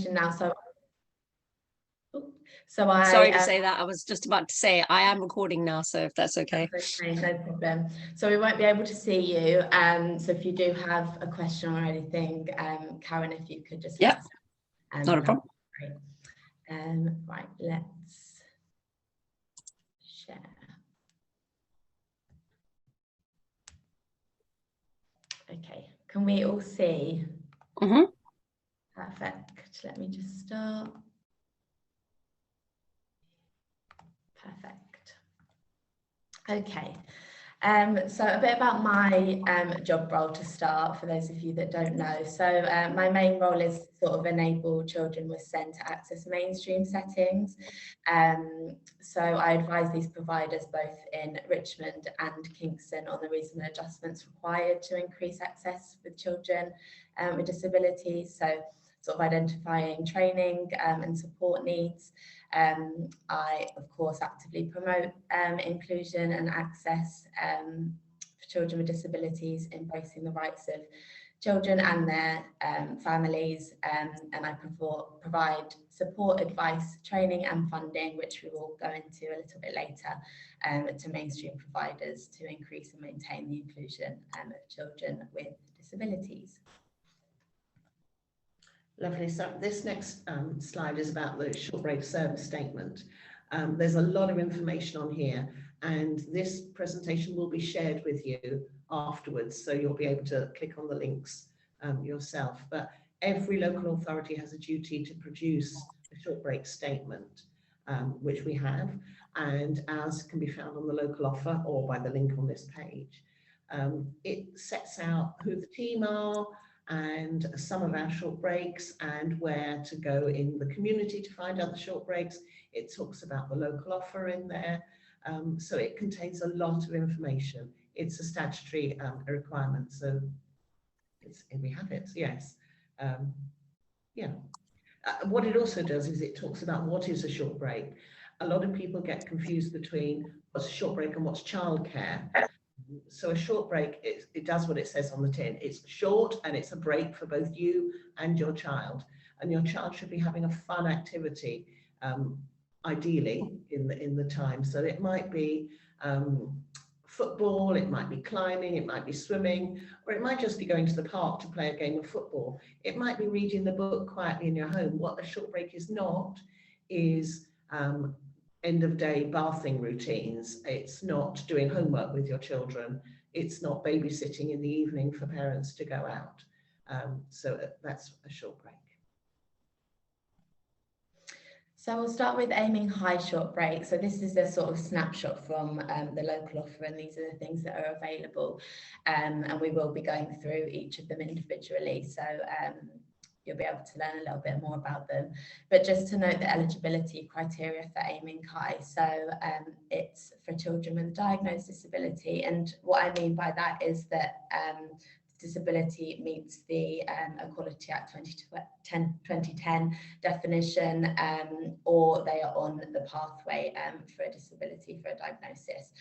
permission now. So sorry to say that. I was just about to say I am recording now, so if that's okay. Okay, no problem. So we won't be able to see you. So if you do have a question or anything, Karen, if you could just not a problem. Right, let's share. Okay, can we all see? Perfect. Let me just start. Perfect. Okay. So a bit about my job role to start, for those of you that don't know. So my main role is sort of enable children with SEND to access mainstream settings. So I advise these providers both in Richmond and Kingston on the reasonable adjustments required to increase access with children with disabilities. So sort of identifying training and support needs. I, of course, actively promote inclusion and access for children with disabilities, embracing the rights of children and their families, and I provide support, advice, training and funding, which we will go into a little bit later, to mainstream providers to increase and maintain the inclusion of children with disabilities. Lovely. So this next slide is about the short break service statement. There's a lot of information on here, and this presentation will be shared with you afterwards, so you'll be able to click on the links yourself. But every local authority has a duty to produce a short break statement, which we have, and as can be found on the local offer or by the link on this page. It sets out who the team are, and some of our short breaks and where to go in the community to find other short breaks. It talks about the local offer in there. So it contains a lot of information. It's a statutory requirement. So we have it, yes. Yeah. What it also does is it talks about what is a short break. A lot of people get confused between what's a short break and what's childcare. So a short break, it does what it says on the tin. It's short and it's a break for both you and your child. And your child should be having a fun activity, ideally in the time. So it might be football, it might be climbing, it might be swimming, or it might just be going to the park to play a game of football. It might be reading the book quietly in your home. What a short break is not is end of day bathing routines. It's not doing homework with your children. It's not babysitting in the evening for parents to go out. So that's a short break. So we'll start with aiming high short break. So this is a sort of snapshot from the local offer, and these are the things that are available. And we will be going through each of them individually. So you'll be able to learn a little bit more about them. But just to note the eligibility criteria for aiming high. So it's for children with a diagnosed disability. And what I mean by that is that disability meets the Equality Act 2010 definition, or they are on the pathway for a disability, for a diagnosis.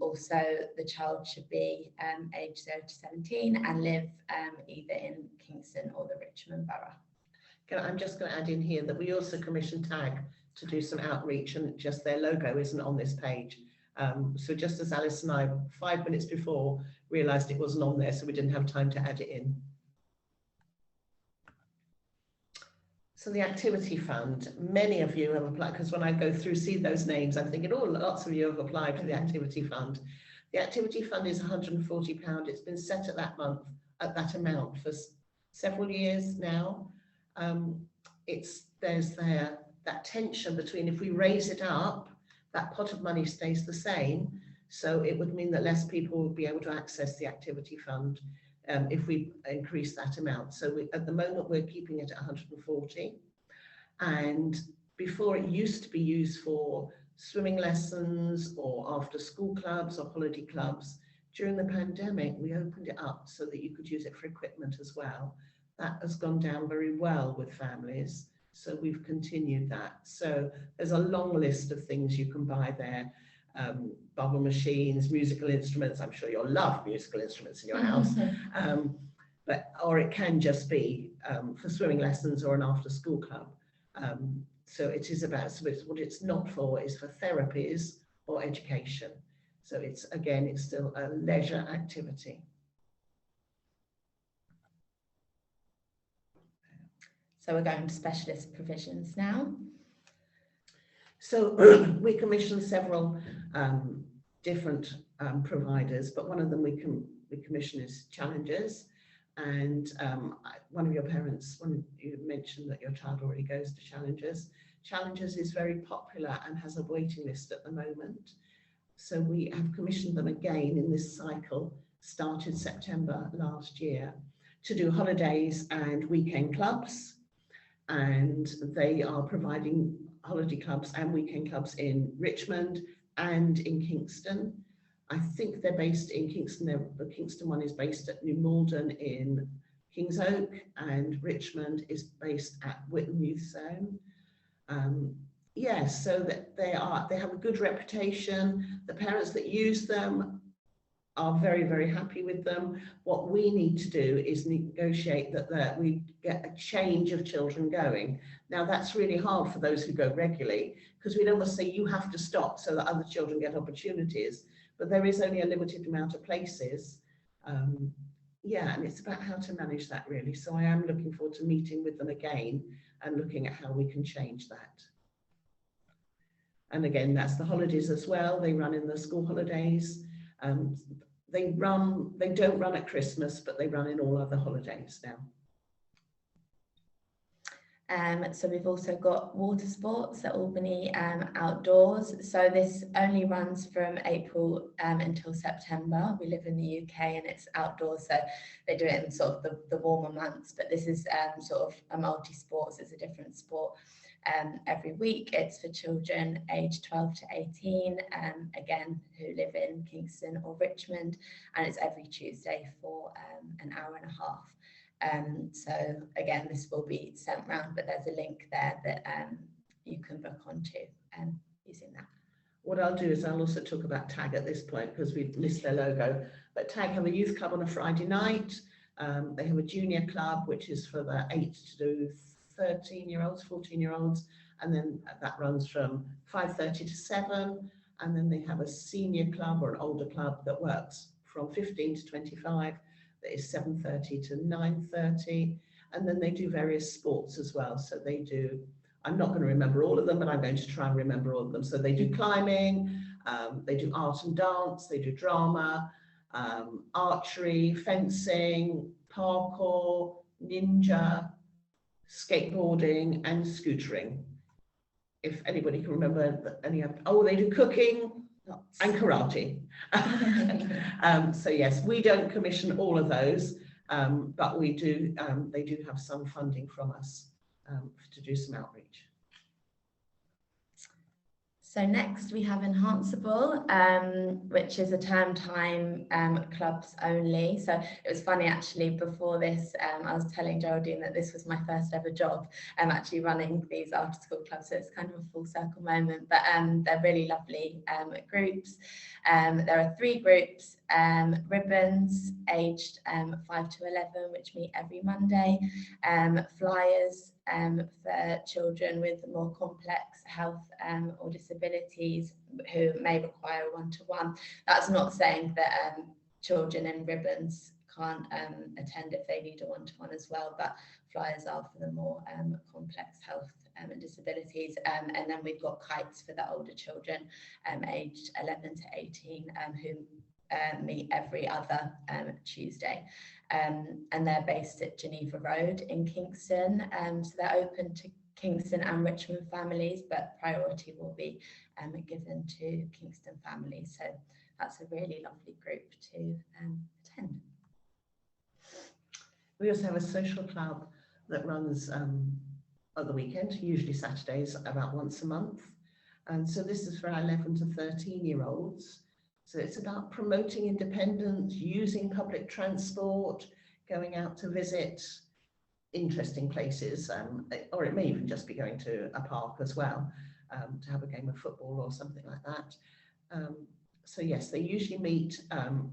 Also, the child should be aged 0 to 17 and live either in Kingston or the Richmond Borough. I'm just going to add in here that we also commissioned TAG to do some outreach, and just their logo isn't on this page. So just as Alice and I, 5 minutes before, realised it wasn't on there, so we didn't have time to add it in. So the Activity Fund, many of you have applied, because when I go through, see those names, I'm thinking, oh, lots of you have applied for the Activity Fund. The Activity Fund is £140. It's been set at that amount for several years now. There's that tension between, if we raise it up, that pot of money stays the same. So it would mean that less people will be able to access the Activity Fund if we increase that amount. So at the moment, we're keeping it at 140. And before, it used to be used for swimming lessons or after school clubs or holiday clubs. During the pandemic, we opened it up so that you could use it for equipment as well. That has gone down very well with families. So we've continued that. So there's a long list of things you can buy there. Bubble machines, musical instruments. I'm sure you'll love musical instruments in your house. Or it can just be for swimming lessons or an after school club. So it is about, so it's, what it's not for is for therapies or education. So it's, again, it's still a leisure activity. So we're going to specialist provisions now. So we commissioned several different providers, but one of them we commission is Challenges. And one of your parents, when you mentioned that your child already goes to Challenges, Challenges is very popular and has a waiting list at the moment. So we have commissioned them again in this cycle, started September last year, to do holidays and weekend clubs. And they are providing holiday clubs and weekend clubs in Richmond and in Kingston. I think they're based in Kingston. The Kingston one is based at New Malden in Kings Oak, and Richmond is based at Whitton Youth Zone. Yes, so that they have a good reputation. The parents that use them are very, very happy with them. What we need to do is negotiate that we get a change of children going. Now that's really hard for those who go regularly, because we don't want to say you have to stop so that other children get opportunities, but there is only a limited amount of places. Yeah, and it's about how to manage that really. So I am looking forward to meeting with them again and looking at how we can change that. And again, that's the holidays as well. They run in the school holidays. They don't run at Christmas, but they run in all other holidays now. So we've also got water sports at Albany Outdoors. So this only runs from April until September. We live in the UK and it's outdoors, so they do it in sort of the warmer months, but this is sort of a multi-sports. It's a different sport every week. It's for children aged 12 to 18, again, who live in Kingston or Richmond, and it's every Tuesday for an hour and a half. So again, this will be sent round, but there's a link there that you can book onto using that. What I'll do is I'll also talk about TAG at this point, because we list their logo, but TAG have a youth club on a Friday night. They have a junior club, which is for the 8 to 13-year-olds, 14-year-olds, and then that runs from 5:30 to 7. And then they have a senior club or an older club that works from 15 to 25. That is 7:30 to 9:30, and then they do various sports as well. So they do, I'm not going to remember all of them, but I'm going to try and remember all of them. So they do climbing, they do art and dance, they do drama, archery, fencing, parkour, ninja, skateboarding, and scootering. If anybody can remember any of, oh, they do cooking and karate. So yes, we don't commission all of those, but we do. They do have some funding from us to do some outreach. So next we have Enhanceable, which is a term time clubs only. So it was funny actually, before this, I was telling Geraldine that this was my first ever job, actually running these after school clubs. So it's kind of a full circle moment, but they're really lovely groups. There are 3 groups, Ribbons, aged 5 to 11, which meet every Monday, Flyers, for children with more complex health or disabilities who may require one-to-one. That's not saying that children in Ribbons can't attend if they need a one-to-one as well, but Flyers are for the more complex health and disabilities. And then we've got Kites for the older children aged 11 to 18 who meet every other Tuesday. And they're based at Geneva Road in Kingston. So they're open to Kingston and Richmond families, but priority will be given to Kingston families. So that's a really lovely group to attend. We also have a social club that runs at the weekend, usually Saturdays, about once a month. And so this is for our 11 to 13-year-olds. So it's about promoting independence, using public transport, going out to visit interesting places, or it may even just be going to a park as well, to have a game of football or something like that. So yes, they usually meet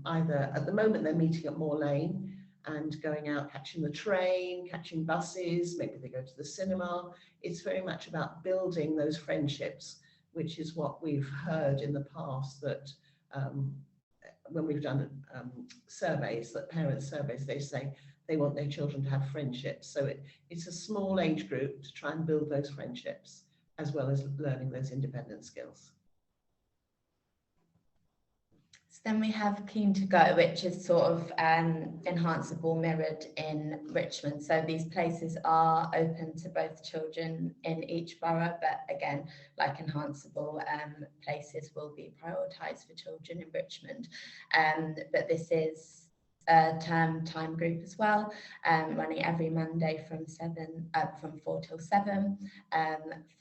either, at the moment they're meeting at Moor Lane, and going out, catching the train, catching buses, maybe they go to the cinema. It's very much about building those friendships, which is what we've heard in the past, that when we've done surveys, that parent surveys, they say they want their children to have friendships. So it's a small age group to try and build those friendships, as well as learning those independent skills. So then we have Keen to Go, which is sort of enhanceable, mirrored in Richmond. So these places are open to both children in each borough, but again, like enhanceable places will be prioritised for children in Richmond. But this is a term time group as well, running every Monday from 4 till 7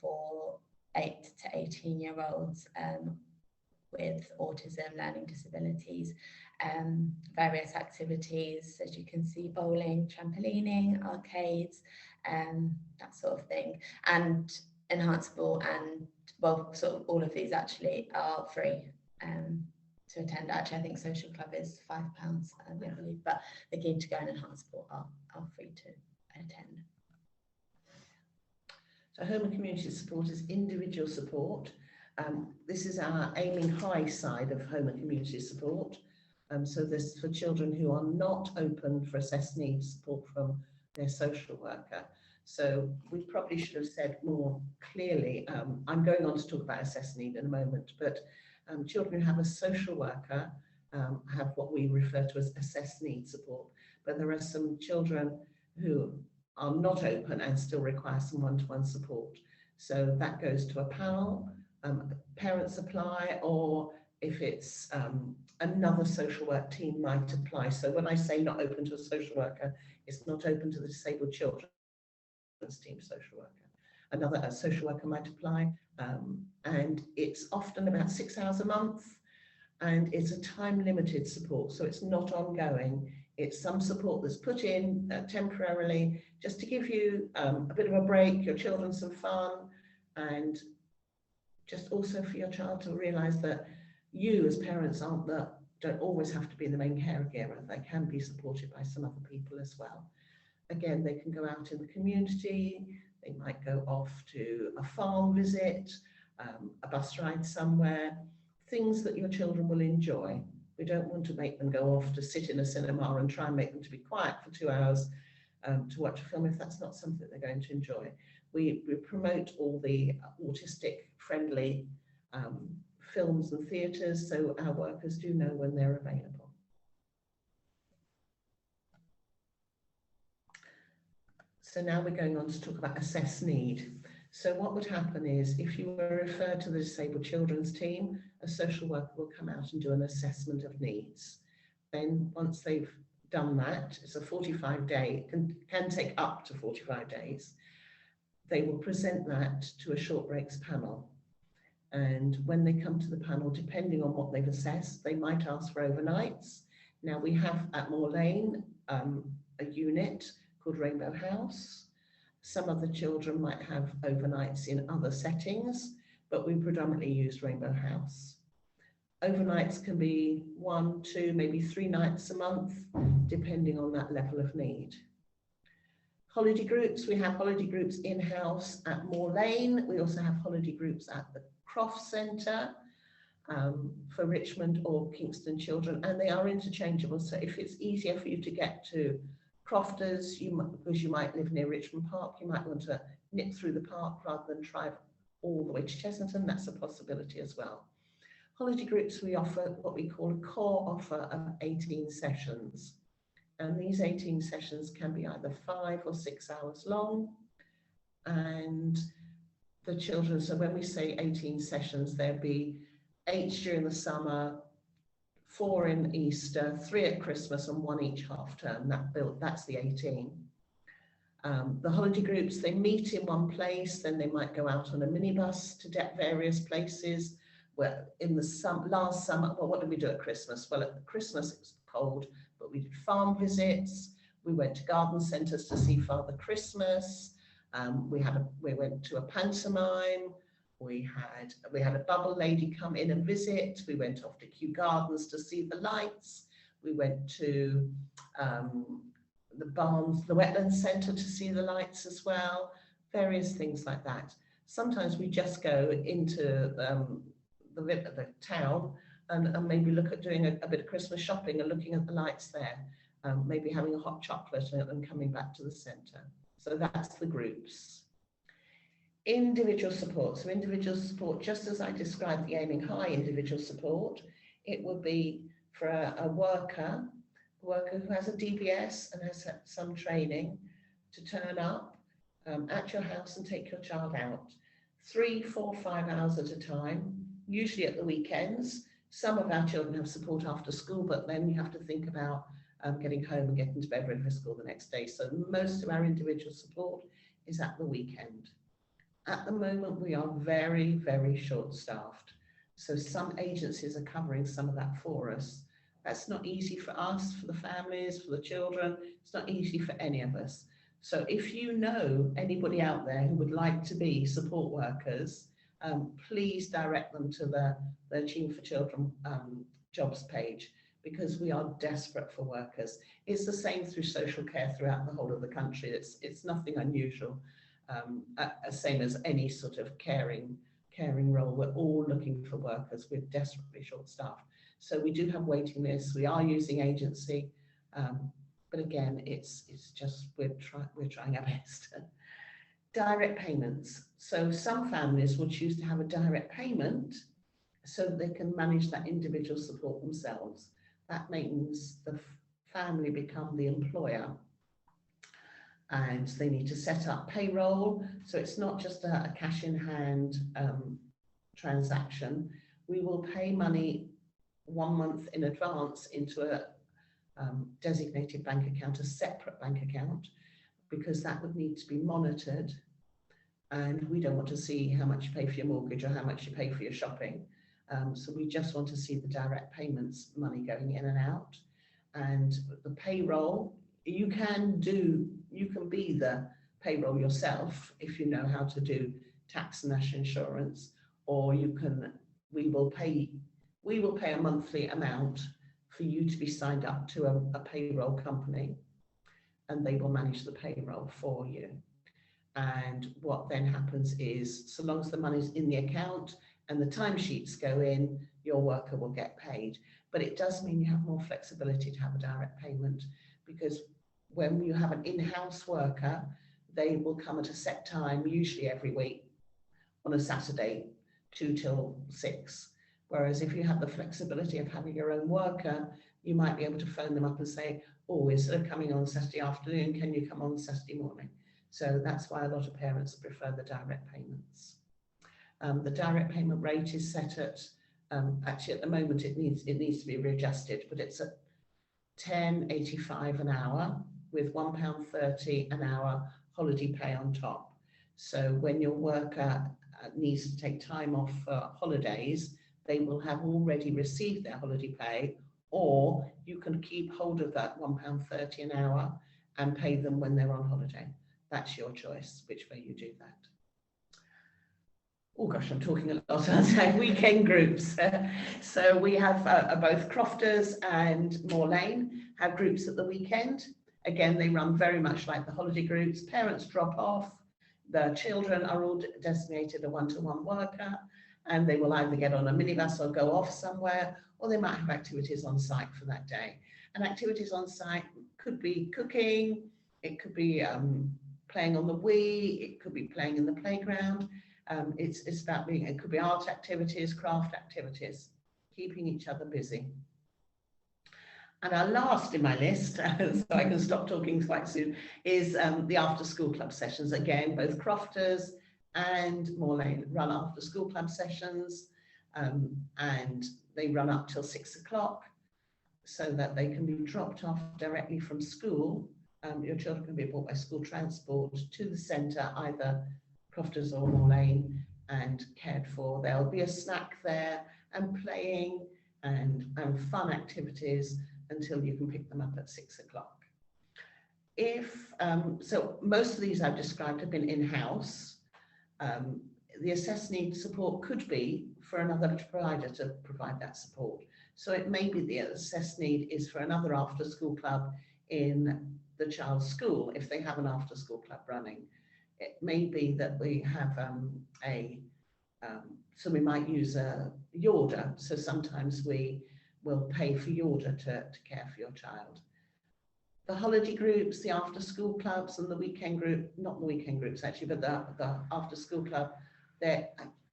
for 8 to 18-year-olds. With autism, learning disabilities, various activities, as you can see, bowling, trampolining, arcades, that sort of thing. And enhanceable and, well, sort of all of these actually are free to attend. Actually, I think Social Club is £5, I believe, but the Keen to Go and enhanceable are free to attend. So home and community support is individual support. This is our aiming high side of home and community support. So this is for children who are not open for assessed needs support from their social worker. So we probably should have said more clearly, I'm going on to talk about assessed need in a moment, but children who have a social worker have what we refer to as assessed need support. But there are some children who are not open and still require some one-to-one support. So that goes to a panel. Parents apply, or if it's another social work team might apply. So when I say not open to a social worker, it's not open to the disabled children's team social worker. Another social worker might apply, and it's often about 6 hours a month, and it's a time limited support, so it's not ongoing. It's some support that's put in temporarily just to give you a bit of a break, your children some fun, and just also for your child to realise that you as parents don't always have to be the main caregiver. They can be supported by some other people as well. Again, they can go out in the community, they might go off to a farm visit, a bus ride somewhere, things that your children will enjoy. We don't want to make them go off to sit in a cinema and try and make them to be quiet for 2 hours to watch a film if that's not something they're going to enjoy. We promote all the autistic friendly films and theatres, so our workers do know when they're available. So now we're going on to talk about assessed need. So what would happen is, if you were referred to the disabled children's team, a social worker will come out and do an assessment of needs. Then once they've done that, it's a 45-day, can take up to 45 days. They will present that to a short breaks panel. And when they come to the panel, depending on what they've assessed, they might ask for overnights. Now we have at Moor Lane a unit called Rainbow House. Some of the children might have overnights in other settings, but we predominantly use Rainbow House. Overnights can be 1, 2, maybe 3 nights a month, depending on that level of need. Holiday groups, we have holiday groups in-house at Moor Lane. We also have holiday groups at the Croft Centre for Richmond or Kingston children, and they are interchangeable. So if it's easier for you to get to Crofters, because you might live near Richmond Park, you might want to nip through the park rather than drive all the way to Chessington. That's a possibility as well. Holiday groups, we offer what we call a core offer of 18 sessions. And these 18 sessions can be either 5 or 6 hours long. And the children, so when we say 18 sessions, there'll be 8 during the summer, 4 in Easter, 3 at Christmas, and 1 each half term. That's the 18. The holiday groups, they meet in one place, then they might go out on a minibus to various places. Well, in the last summer, well, what did we do at Christmas? Well, at Christmas it was cold, but we did farm visits. We went to garden centres to see Father Christmas. We went to a pantomime. We had a bubble lady come in and visit. We went off to Kew Gardens to see the lights. We went to the barns, the wetlands centre to see the lights as well, various things like that. Sometimes we just go into the town and maybe look at doing a bit of Christmas shopping and looking at the lights there, maybe having a hot chocolate and coming back to the centre. So that's the groups. Individual support. So individual support, just as I described the aiming high individual support, it would be for a worker who has a DBS and has had some training to turn up at your house and take your child out 3, 4, 5 hours at a time, usually at the weekends. Some of our children have support after school, but then you have to think about getting home and getting to bed ready for school the next day. So most of our individual support is at the weekend. At the moment, we are very, very short-staffed. So some agencies are covering some of that for us. That's not easy for us, for the families, for the children. It's not easy for any of us. So if you know anybody out there who would like to be support workers, please direct them to the Achieving for Children jobs page, because we are desperate for workers. It's the same through social care throughout the whole of the country. It's nothing unusual. Same as any sort of caring role. We're all looking for workers. We're desperately short-staffed. So we do have waiting lists. We are using agency, but again, it's just we're trying our best. Direct payments. So some families will choose to have a direct payment so that they can manage that individual support themselves. That means the family become the employer, and they need to set up payroll. So it's not just a cash in hand transaction. We will pay money 1 month in advance into a designated bank account, a separate bank account, because that would need to be monitored. And we don't want to see how much you pay for your mortgage or how much you pay for your shopping. So we just want to see the direct payments money going in and out. And the payroll, you can be the payroll yourself if you know how to do tax and national insurance, or we will pay a monthly amount for you to be signed up to a payroll company, and they will manage the payroll for you. And what then happens is, so long as the money's in the account and the timesheets go in, your worker will get paid. But it does mean you have more flexibility to have a direct payment, because when you have an in-house worker, they will come at a set time, usually every week on a Saturday, 2 till 6. Whereas if you have the flexibility of having your own worker, you might be able to phone them up and say, oh, instead of coming on Saturday afternoon, can you come on Saturday morning? So that's why a lot of parents prefer the direct payments. The direct payment rate is set at, actually at the moment it needs to be readjusted, but it's at £10.85 an hour with £1.30 an hour holiday pay on top. So when your worker needs to take time off for holidays, they will have already received their holiday pay, or you can keep hold of that £1.30 an hour and pay them when they're on holiday. That's your choice, which way you do that. Oh gosh, I'm talking a lot. I'll say weekend groups. So we have both Crofters and Moor Lane have groups at the weekend. Again, they run very much like the holiday groups. Parents drop off. The children are all designated a one-to-one worker, and they will either get on a minibus or go off somewhere, or they might have activities on site for that day. And activities on site could be cooking, it could be playing on the Wii, it could be playing in the playground. It's about it could be art activities, craft activities, keeping each other busy. And our last in my list, so I can stop talking quite soon, is the after school club sessions. Again, both Crofters and Moor Lane run after school club sessions, and they run up till 6 o'clock so that they can be dropped off directly from school. Your children can be brought by school transport to the centre, either Crofters or Moor Lane, and cared for. There'll be a snack there and playing and fun activities until you can pick them up at 6 o'clock. So most of these I've described have been in-house. The assessed need support could be for another provider to provide that support. So it may be the assessed need is for another after school club in the child's school, if they have an after school club running. It may be that we have so we might use a Yorda. So sometimes we will pay for Yorda to care for your child. The holiday groups, the after school clubs and the weekend group, not the weekend groups actually, but the after school club,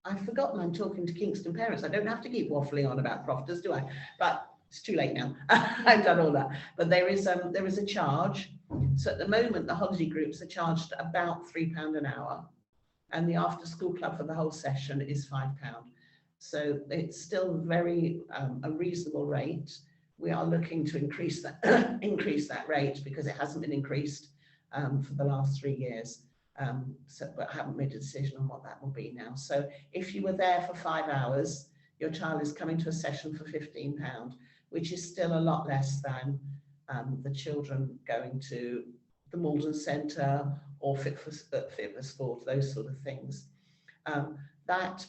I've forgotten I'm talking to Kingston parents. I don't have to keep waffling on about crofters, do I? But it's too late now. I've done all that. But there is a charge. So at the moment, the holiday groups are charged about £3 an hour, and the after school club for the whole session is £5. So it's still very a reasonable rate. We are looking to increase that rate because it hasn't been increased for the last 3 years. But I haven't made a decision on what that will be now. So if you were there for 5 hours, your child is coming to a session for £15, which is still a lot less than the children going to the Malden Centre or Fit for Sport, those sort of things. That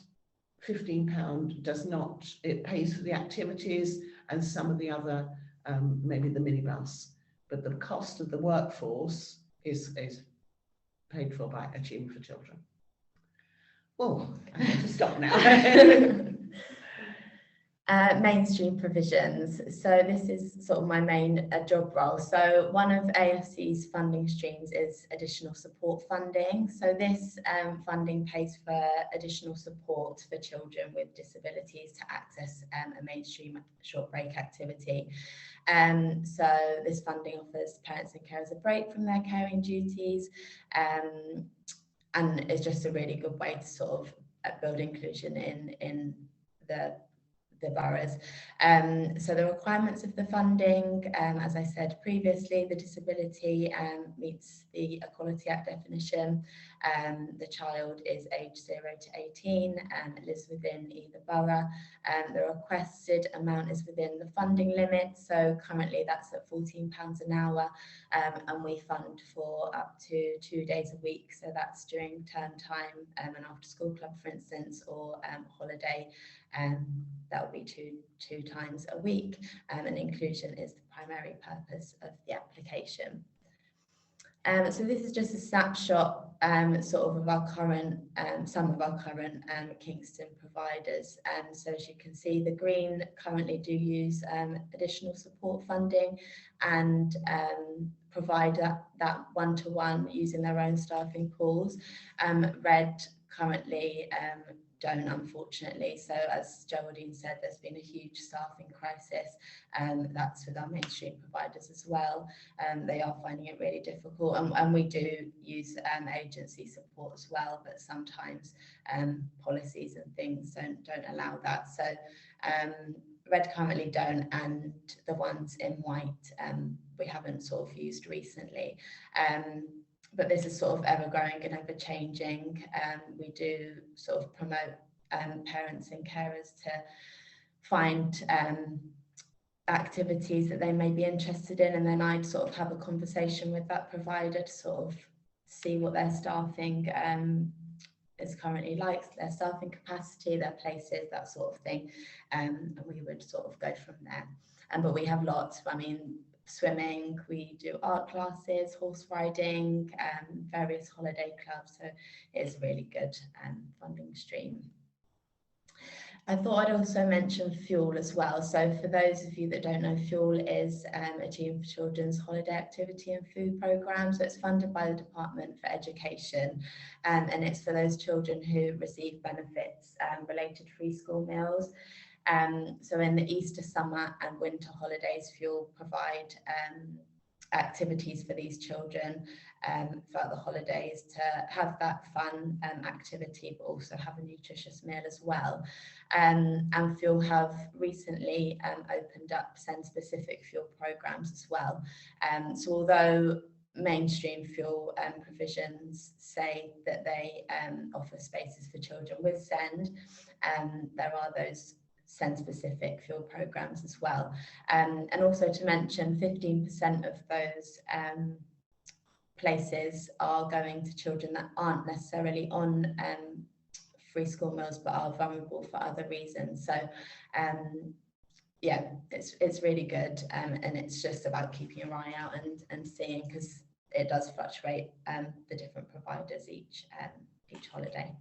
£15 does not, it pays for the activities and some of the other, maybe the minibus, but the cost of the workforce is paid for by Achieving for Children. Oh, I have to stop now. Mainstream provisions. So this is sort of my main job role. So one of AFC's funding streams is additional support funding. So this funding pays for additional support for children with disabilities to access a mainstream short break activity. So this funding offers parents and carers a break from their caring duties, and it's just a really good way to sort of build inclusion in the boroughs. So the requirements of the funding, as I said previously, the disability meets the Equality Act definition. The child is aged 0 to 18 and lives within either borough. The requested amount is within the funding limit. So currently that's at £14 an hour, and we fund for up to 2 days a week. So that's during term time, an after school club, for instance, or holiday. That will be two times a week, and inclusion is the primary purpose of the application. So this is just a snapshot sort of our current, some of our current Kingston providers. So as you can see, the green currently do use additional support funding and provide that one-to-one using their own staffing pools. Red currently don't, unfortunately. So as Geraldine said, there's been a huge staffing crisis, and that's with our mainstream providers as well. They are finding it really difficult, and we do use agency support as well, but sometimes policies and things don't allow that. So red currently don't, and the ones in white we haven't sort of used recently. But this is sort of ever growing and ever changing. We do sort of promote parents and carers to find activities that they may be interested in, and then I'd sort of have a conversation with that provider to sort of see what their staffing is currently like, their staffing capacity, their places, that sort of thing, and we would sort of go from there. But we have lots. I mean, swimming, we do art classes, horse riding, various holiday clubs, so it's a really good funding stream. I thought I'd also mention fuel as well. So for those of you that don't know, fuel is Achieving for Children's holiday activity and food programme. So it's funded by the Department for Education, and it's for those children who receive benefits related to free school meals. So in the Easter, summer and winter holidays, fuel provide activities for these children throughout the holidays to have that fun activity, but also have a nutritious meal as well. And fuel have recently opened up SEND-specific fuel programs as well. So although mainstream fuel provisions say that they offer spaces for children with SEND, there are those SEND-specific fuel programs as well. And also to mention, 15% of those places are going to children that aren't necessarily on free school meals but are vulnerable for other reasons. So yeah, it's really good, and it's just about keeping your eye out and seeing, because it does fluctuate, the different providers each holiday.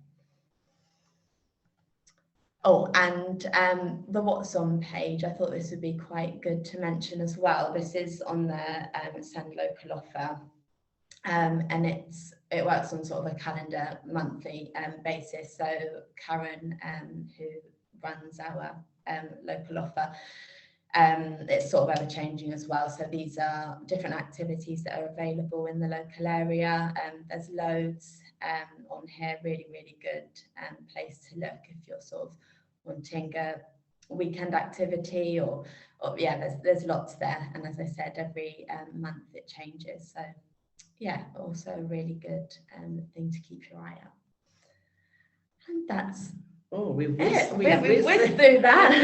Oh, and the What's On page, I thought this would be quite good to mention as well. This is on the Send Local offer, and it works on sort of a calendar monthly basis. So Karen, who runs our local offer, it's sort of ever changing as well. So these are different activities that are available in the local area. There's loads on here, really good place to look if you're sort of wanting a weekend activity, or yeah, there's lots there. And as I said, every month it changes. So yeah, also a really good thing to keep your eye out. And that's we've whizzed whizzed through that.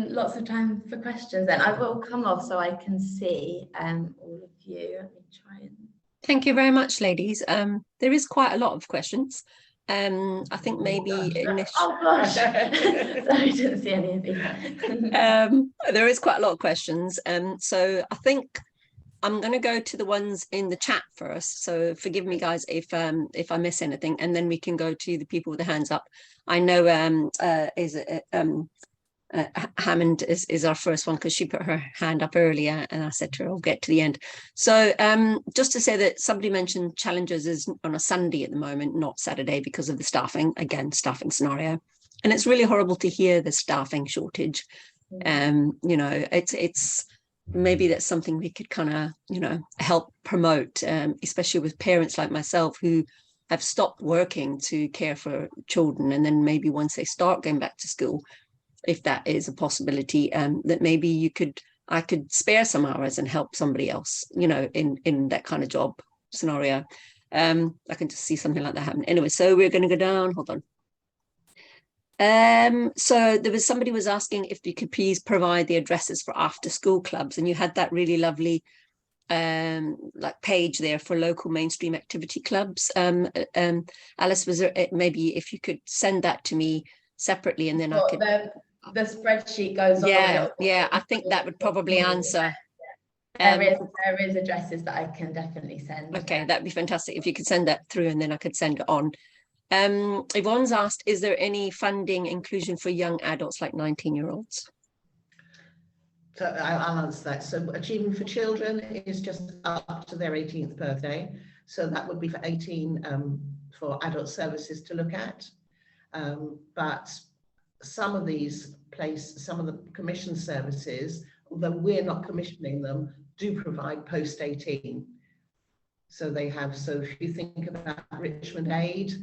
Lots of time for questions then. I will come off so I can see all of you. Let me try and... Thank you very much, ladies. There is quite a lot of questions. I think maybe initially... Oh gosh, sorry, I didn't see any of these. There is quite a lot of questions. So I think I'm going to go to the ones in the chat first. So forgive me, guys, if I miss anything, and then we can go to the people with the hands up. I know Hammond is our first one because she put her hand up earlier, and I said to her, I'll get to the end. So just to say that somebody mentioned Challenges is on a Sunday at the moment, not Saturday, because of the staffing, again, staffing scenario. And it's really horrible to hear the staffing shortage. You know, it's maybe that's something we could kind of, you know, help promote, especially with parents like myself who have stopped working to care for children. And then maybe once they start going back to school, if that is a possibility, that maybe I could spare some hours and help somebody else, you know, in that kind of job scenario. I can just see something like that happen. Anyway, so we're going to go down. Hold on. So there was somebody was asking if you could please provide the addresses for after school clubs, and you had that really lovely like page there for local mainstream activity clubs. Alice, was there maybe if you could send that to me separately, and then I could... The spreadsheet goes on. Yeah, I think that would probably answer. There is addresses that I can definitely send. Okay, that'd be fantastic if you could send that through, and then I could send it on. Yvonne's asked, is there any funding inclusion for young adults like 19-year-olds? So I'll answer that. So Achieving for Children is just up to their 18th birthday. So that would be for 18 for adult services to look at. But some of some of the commission services, although we're not commissioning them, do provide post 18. So they have, so if you think about Richmond Aid,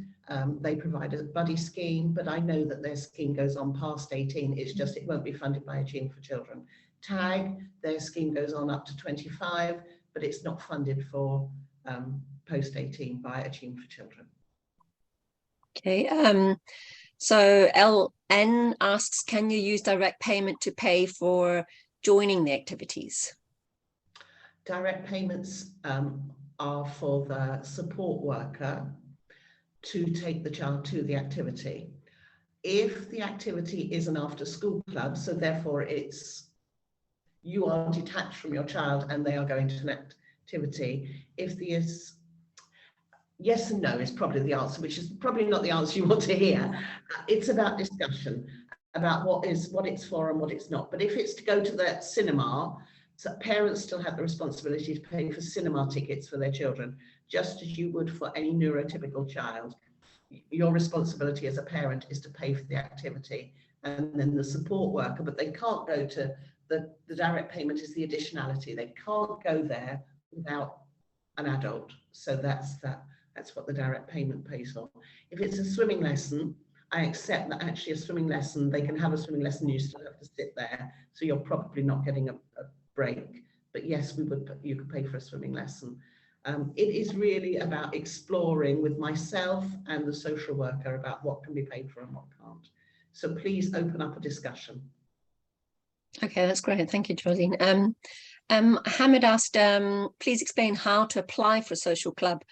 they provide a buddy scheme, but I know that their scheme goes on past 18. It's just, it won't be funded by Achieving for Children. TAG, their scheme goes on up to 25, but it's not funded for post 18 by Achieving for Children. Okay, so LN asks, can you use direct payment to pay for joining the activities? Direct payments are for the support worker to take the child to the activity. If the activity is an after school club, so therefore you are detached from your child and they are going to an activity, if the yes and no is probably the answer, which is probably not the answer you want to hear. It's about discussion about what it's for and what it's not. But if it's to go to the cinema, so parents still have the responsibility to pay for cinema tickets for their children, just as you would for any neurotypical child. Your responsibility as a parent is to pay for the activity, and then the support worker, but they can't go to the direct payment is the additionality. They can't go there without an adult. So that's what the direct payment pays for. If it's a swimming lesson, I accept that actually a swimming lesson, they can have a swimming lesson, you still have to sit there, so you're probably not getting a break. But yes, you could pay for a swimming lesson. It is really about exploring with myself and the social worker about what can be paid for and what can't. So please open up a discussion. Okay, that's great. Thank you, Josine. Hamid asked, please explain how to apply for a social club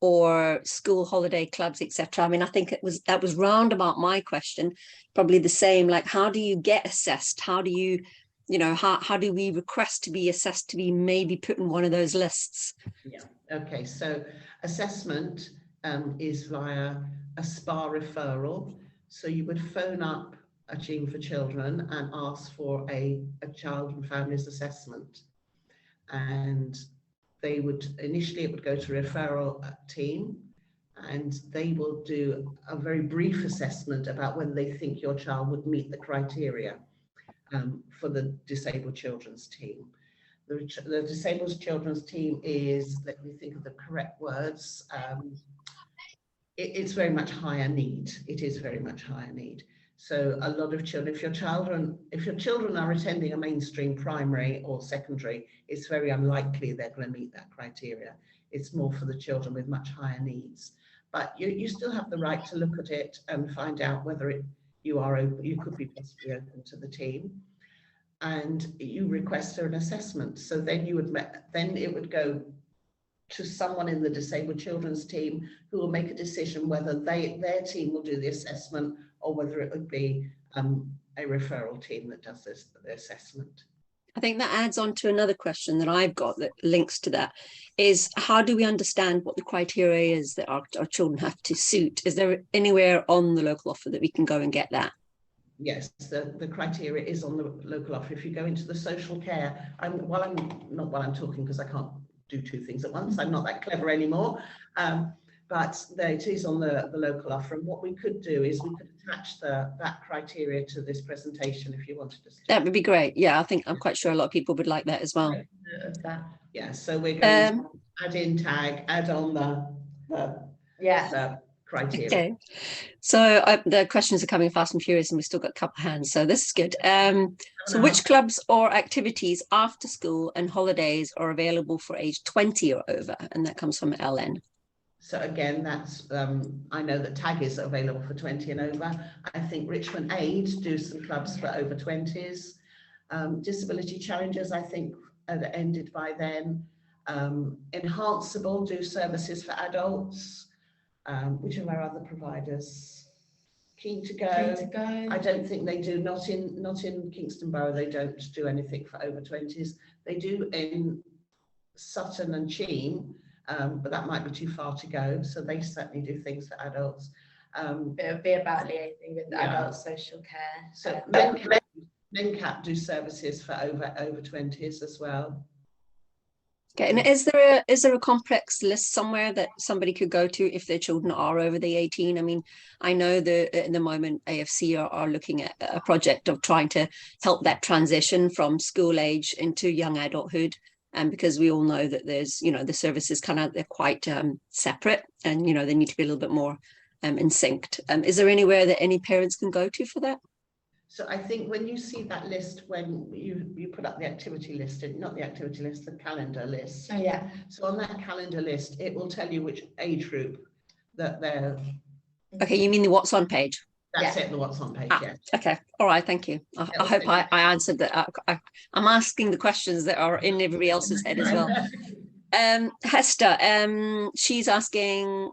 or school holiday clubs, etc. I mean, I think that was round about my question, probably the same, like, how do you get assessed? How do you, how do we request to be assessed, to be maybe put in one of those lists? Yeah, okay, so assessment is via a SPA referral. So you would phone up Achieving for Children and ask for a child and families assessment. And they would, initially it would go to a referral team, and they will do a very brief assessment about whether they think your child would meet the criteria for the disabled children's team. The disabled children's team is, let me think of the correct words, it's very much higher need. It is very much higher need. So a lot of children, if your children are attending a mainstream primary or secondary, it's very unlikely they're going to meet that criteria. It's more for the children with much higher needs. But you still have the right to look at it and find out whether you could be possibly open to the team. And you request an assessment. So then it would go to someone in the disabled children's team who will make a decision whether their team will do the assessment or whether it would be a referral team that does the assessment. I think that adds on to another question that I've got that links to that, is how do we understand what the criteria is that our children have to suit? Is there anywhere on the local offer that we can go and get that? Yes, the criteria is on the local offer. If you go into the social care, while I'm talking, because I can't do two things at once, I'm not that clever anymore, but it is on the local offer. And what we could do is we could attach that criteria to this presentation if you wanted us to. That would be great. Yeah, I'm quite sure a lot of people would like that as well. Yeah, so we're going to add on the criteria. Okay, so the questions are coming fast and furious, and we've still got a couple of hands, so this is good. So which clubs or activities after school and holidays are available for age 20 or over? And that comes from LN. So again, that's I know that TAG is available for 20 and over. I think Richmond Aid do some clubs for over 20s. Disability Challenges, I think, are ended by then. Enhanceable do services for adults. Which of our other providers? Keen to Go. I don't think they do, not in Kingston Borough, they don't do anything for over 20s. They do in Sutton and Cheam, but that might be too far to go. So they certainly do things for adults. It would be about liaising with adult social care. So NCAP do services for over 20s as well. Okay, and is there a complex list somewhere that somebody could go to if their children are over the 18? I mean, I know that at the moment AFC are looking at a project of trying to help that transition from school age into young adulthood, and because we all know that there's, the services they're quite separate, and they need to be a little bit more in sync. Is there anywhere that any parents can go to for that? So I think when you see that list, when you put up the activity list, not the activity list, the calendar list. Oh yeah. So on that calendar list, it will tell you which age group that they're. Okay, you mean the what's on page? That's it, the what's on page, yes. Okay, all right, thank you. I hope I answered that. I'm asking the questions that are in everybody else's head as well. Hester, she's asking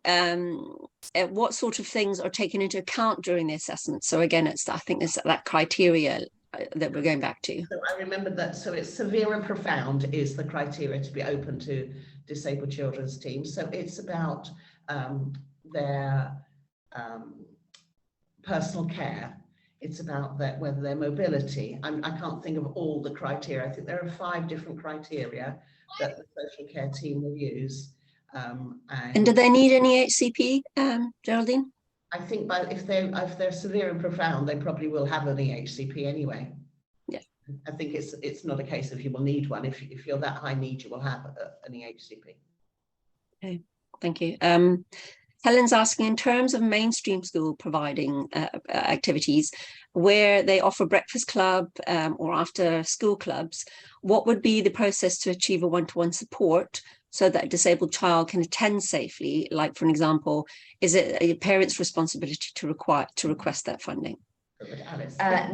what sort of things are taken into account during the assessment. So again, I think it's that criteria that we're going back to. So I remember that. So it's severe and profound is the criteria to be open to disabled children's teams. So it's about their personal care. It's about whether their mobility. I can't think of all the criteria. I think there are 5 different criteria that the social care team will use. And do they need any HCP, Geraldine? I think if they're severe and profound, they probably will have an EHCP anyway. Yeah. I think it's not a case of you will need one. If you're that high need, you will have an EHCP. Okay, thank you. Helen's asking, in terms of mainstream school providing activities where they offer breakfast club or after school clubs, what would be the process to achieve a one-to-one support so that a disabled child can attend safely? Like, for example, is it a parent's responsibility to request that funding?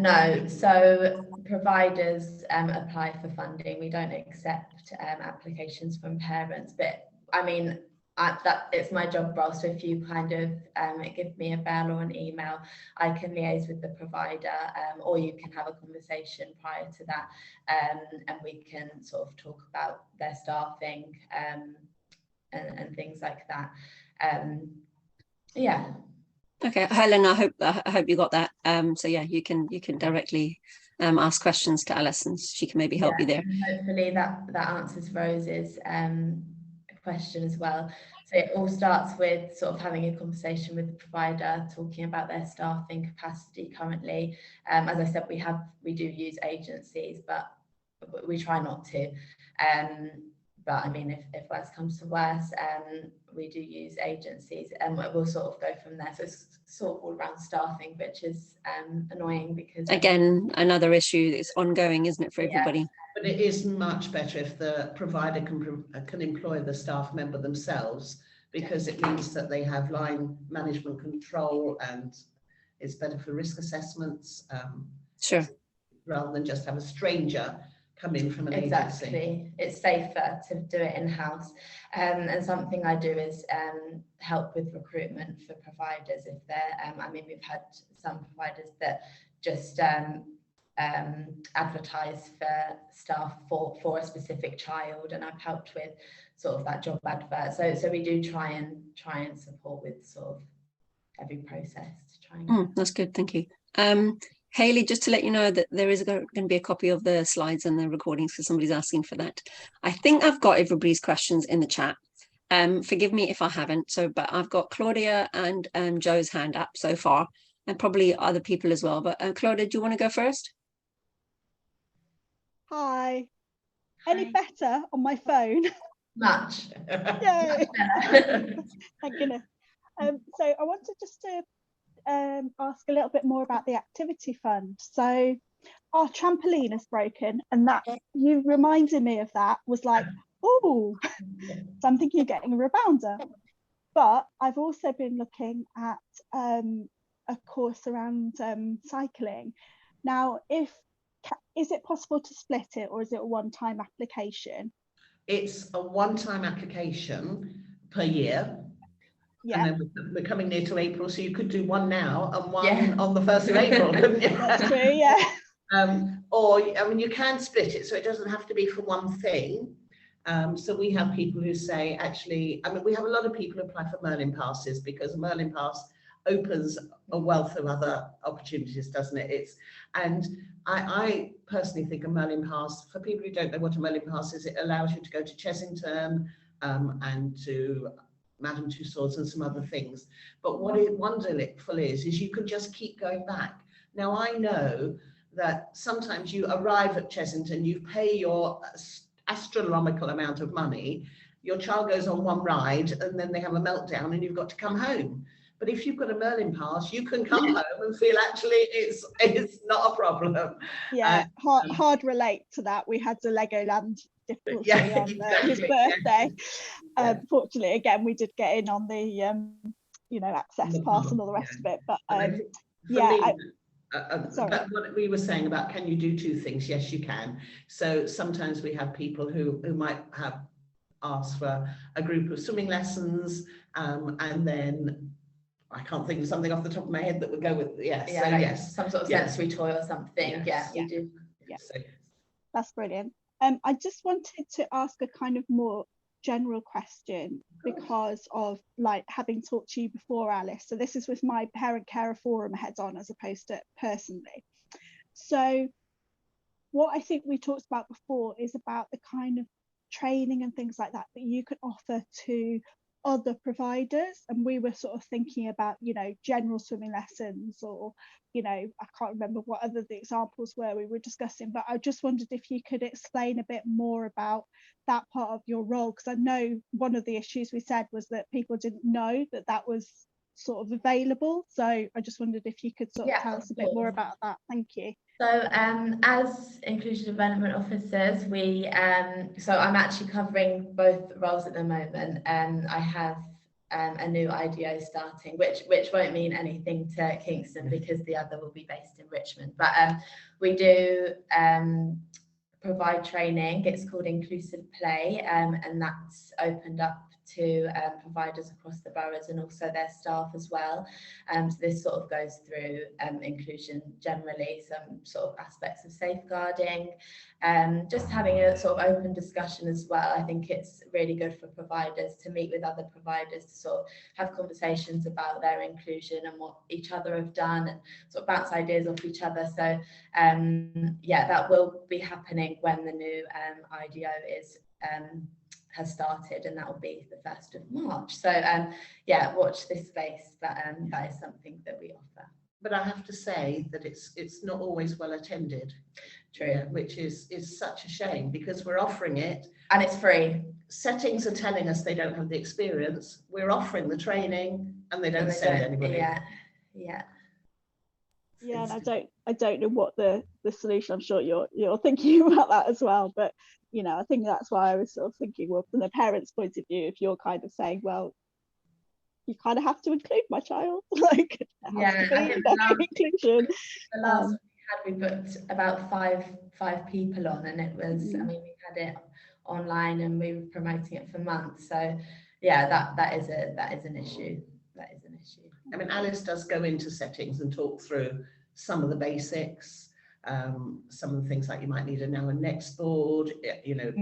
No, so providers apply for funding. We don't accept applications from parents, but I mean, that it's my job role. So if you kind of give me a bell or an email, I can liaise with the provider, or you can have a conversation prior to that, and we can sort of talk about their staffing and things like that. Yeah. Okay, Helen, I hope you got that. So yeah, you can directly ask questions to Alice, and she can maybe help you there. Hopefully that answers Rose's question as well. So it all starts with sort of having a conversation with the provider, talking about their staffing capacity currently. As I said, we do use agencies, but we try not to. But I mean, if worse comes to worse, we do use agencies, and we'll sort of go from there. So it's sort of all around staffing, which is annoying because again, another issue that's ongoing, isn't it, for everybody? But it is much better if the provider can employ the staff member themselves, because it means that they have line management control, and it's better for risk assessments. Sure. Rather than just have a stranger come in from an agency. It's safer to do it in-house, and something I do is help with recruitment for providers if they're I mean, we've had some providers that just advertise for staff for a specific child, and I've helped with sort of that job advert. So we do try and support with sort of every process to try and that's good, thank you. Hayley, just to let you know that there is going to be a copy of the slides and the recordings, because somebody's asking for that. I think I've got everybody's questions in the chat. Forgive me if I haven't. But I've got Claudia and Joe's hand up so far, and probably other people as well. But Claudia, do you want to go first? Hi. Any better on my phone? Much. Yay. Thank goodness. So I wanted just to ask a little bit more about the activity fund. So our trampoline is broken, and that you reminded me of that was like, oh, so I'm thinking of getting a rebounder. But I've also been looking at a course around cycling. Now, is it possible to split it, or is it a one-time application? It's a one-time application per year. Yeah. And then we're coming near to April, so you could do one now and one on the 1st of April, couldn't you? That's true, yeah. Or, I mean, you can split it, so it doesn't have to be for one thing. So we have people who say, actually, I mean, we have a lot of people who apply for Merlin passes, because a Merlin pass opens a wealth of other opportunities, doesn't it? And I personally think a Merlin pass, for people who don't know what a Merlin pass is, it allows you to go to Chessington and to Madame Tussauds and some other things. But what it wonderful is you can just keep going back. Now, I know that sometimes you arrive at Chessington, you pay your astronomical amount of money, your child goes on one ride, and then they have a meltdown and you've got to come home. But if you've got a Merlin pass, you can come home and feel actually it's not a problem. Yeah, hard relate to that. We had the Legoland difficulty on his birthday. Fortunately, again, we did get in on the access pass and all the rest of it. But but what we were saying about, can you do two things? Yes, you can. So sometimes we have people who might have asked for a group of swimming lessons, and then I can't think of something off the top of my head that would go with yes, some sort of sensory toy or something. We do. So, that's brilliant. I just wanted to ask a kind of more general question, because of like having talked to you before, Alice. So this is with my Parent Carer Forum head on, as opposed to personally. So what I think we talked about before is about the kind of training and things like that you can offer to other providers, and we were sort of thinking about general swimming lessons, or I can't remember what other the examples were we were discussing, but I just wondered if you could explain a bit more about that part of your role, because I know one of the issues we said was that people didn't know that was sort of available. So I just wondered if you could sort of tell us a bit more about that. Thank you. So as inclusion development officers, so I'm actually covering both roles at the moment. I have a new IDO starting, which won't mean anything to Kingston, because the other will be based in Richmond. But we do provide training. It's called Inclusive Play, and that's opened up to providers across the boroughs and also their staff as well. So this sort of goes through inclusion generally, some sort of aspects of safeguarding, just having a sort of open discussion as well. I think it's really good for providers to meet with other providers to sort of have conversations about their inclusion and what each other have done, and sort of bounce ideas off each other. So yeah, that will be happening when the new IDO is has started, and that will be the 1st of March. So yeah, watch this space, but that is something that we offer. But I have to say that it's not always well attended. True. Yeah, which is such a shame, because we're offering it and it's free. Settings are telling us they don't have the experience. We're offering the training and they don't send anybody. Yeah. And I don't know what the solution. I'm sure you're thinking about that as well, but you know, I think that's why I was sort of thinking, well, from the parents' point of view, if you're kind of saying, well, you kind of have to include my child, like inclusion. The last we booked about five people on, and it was I mean, we had it online and we were promoting it for months. So yeah, that is an issue. That is an issue. I mean, Alice does go into settings and talk through some of the basics, some of the things like you might need a now and next board, you know,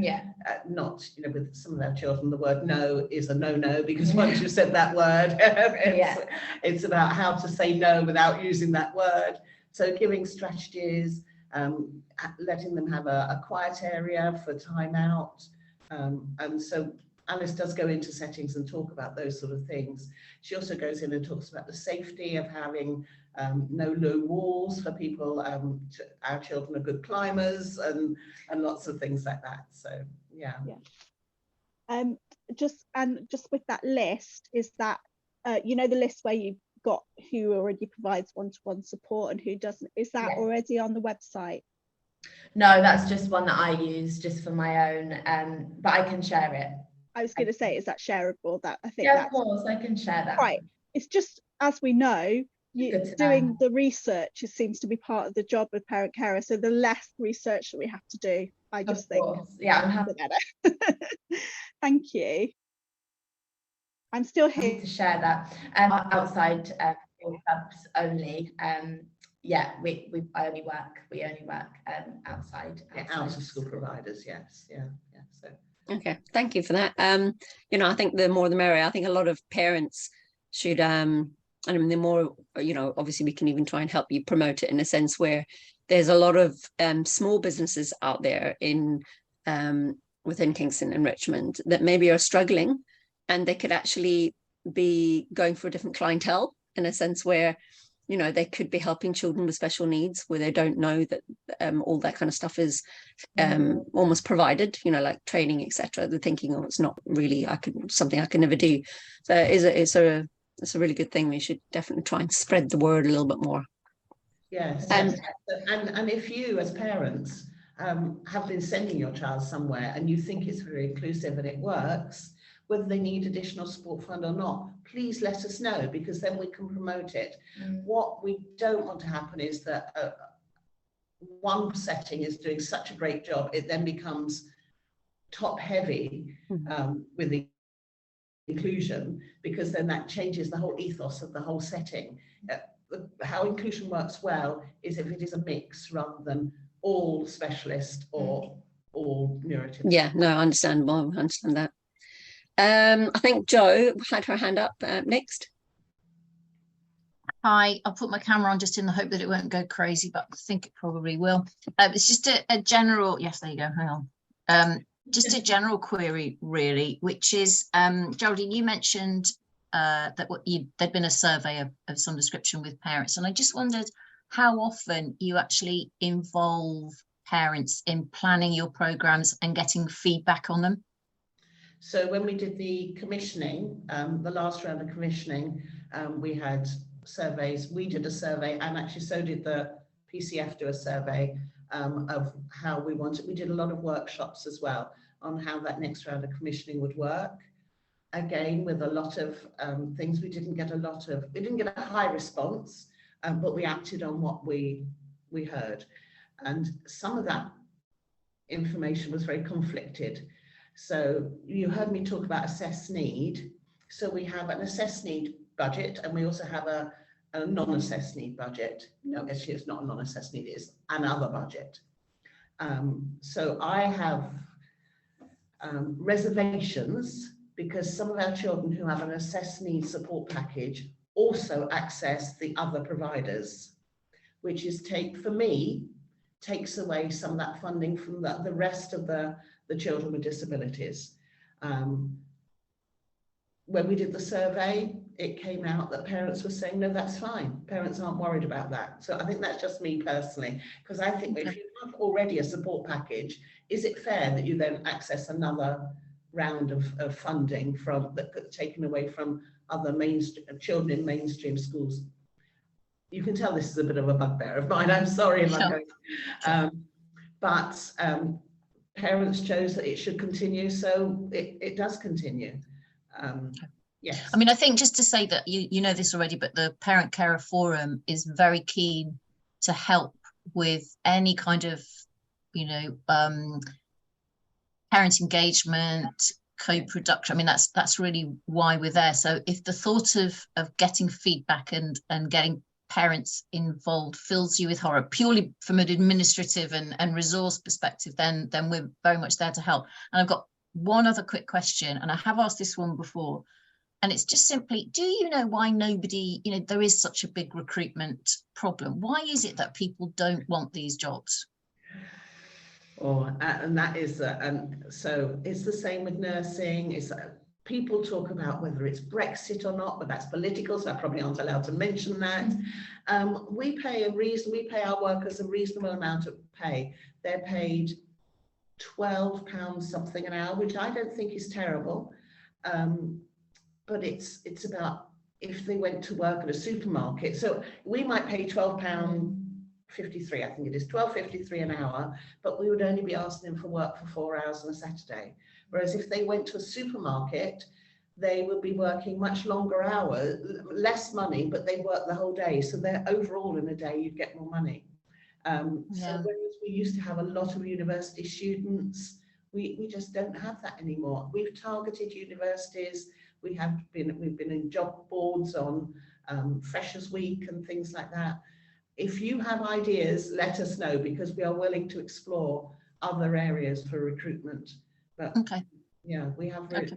not, you know, with some of our children, the word no is a no, because once you've said that word, it's about how to say no without using that word. So giving strategies, letting them have a quiet area for time out. And so Alice does go into settings and talk about those sort of things. She also goes in and talks about the safety of having no low walls for people. Our children are good climbers, and lots of things like that. So yeah. Just with that list, is that you know, the list where you've got who already provides one-to-one support and who doesn't, is that already on the website? No, that's just one that I use just for my own, but I can share it. I was going to say, is that shareable? That I think of course I can share that. Right. It's just, as we know, doing the research seems to be part of the job of parent carer. So the less research that we have to do, I just think, I'm happy. Better. Thank you. I'm still here to share that. Outside clubs only. I only work outside. Out of school providers. Yes. So. Okay, thank you for that. You know, I think the more the merrier. I think a lot of parents should, I mean, the more, you know, obviously we can even try and help you promote it in a sense where there's a lot of small businesses out there in within Kingston and Richmond that maybe are struggling, and they could actually be going for a different clientele in a sense where, you know, they could be helping children with special needs where they don't know that all that kind of stuff is almost provided, you know, like training, etc. They're thinking, oh, it's not really something I can never do. So it's a really good thing. We should definitely try and spread the word a little bit more. Yes, and if you as parents have been sending your child somewhere and you think it's very inclusive and it works, whether they need additional support fund or not, please let us know, because then we can promote it. What we don't want to happen is that one setting is doing such a great job, it then becomes top heavy with the inclusion, because then that changes the whole ethos of the whole setting. How inclusion works well is if it is a mix rather than all specialist or all neurotypical. Yeah, no, I understand that. I think Jo had her hand up next. Hi, I'll put my camera on just in the hope that it won't go crazy, but I think it probably will. It's just a general, yes, there you go, hang on. Just a general query, really, which is, Geraldine, you mentioned that there'd been a survey of some description with parents, and I just wondered how often you actually involve parents in planning your programmes and getting feedback on them. So when we did the commissioning, the last round of commissioning, we had surveys. We did a survey, and actually so did the PCF do a survey of how we wanted. We did a lot of workshops as well on how that next round of commissioning would work. Again, with a lot of things, we didn't get a high response, but we acted on what we heard. And some of that information was very conflicted. So you heard me talk about assessed need. So we have an assessed need budget, and we also have a non-assessed need budget. No, actually it's not a non-assessed need, it's another budget. So I have reservations because some of our children who have an assessed need support package also access the other providers, which is takes away some of that funding from the rest of the children with disabilities. When we did the survey, it came out that parents were saying, no, that's fine. Parents aren't worried about that. So I think that's just me personally, because I think if you have already a support package, is it fair that you then access another round of funding from that taken away from other children in mainstream schools? You can tell this is a bit of a bugbear of mine. I'm sorry if I'm going, but parents chose that it should continue, so it does continue. Yes. I mean, I think just to say that you know this already, but the Parent Carer Forum is very keen to help with any kind of, you know, parent engagement, co-production. I mean, that's really why we're there. So if the thought of getting feedback and getting parents involved fills you with horror purely from an administrative and resource perspective, then we're very much there to help. And I've got one other quick question, and I have asked this one before, and it's just simply, do you know why nobody, you know, there is such a big recruitment problem? Why is it that people don't want these jobs? And that is, so it's the same with nursing. It's people talk about whether it's Brexit or not, but that's political, so I probably aren't allowed to mention that. We pay our workers a reasonable amount of pay. They're paid £12 something an hour, which I don't think is terrible. But it's about if they went to work at a supermarket. So we might pay £12.53, I think it is £12.53 an hour, but we would only be asking them for work for 4 hours on a Saturday. Whereas if they went to a supermarket, they would be working much longer hours, less money, but they work the whole day. So they're overall in a day, you'd get more money. So whereas we used to have a lot of university students, we just don't have that anymore. We've targeted universities. We've been in job boards on Freshers Week and things like that. If you have ideas, let us know, because we are willing to explore other areas for recruitment. But yeah, we have really,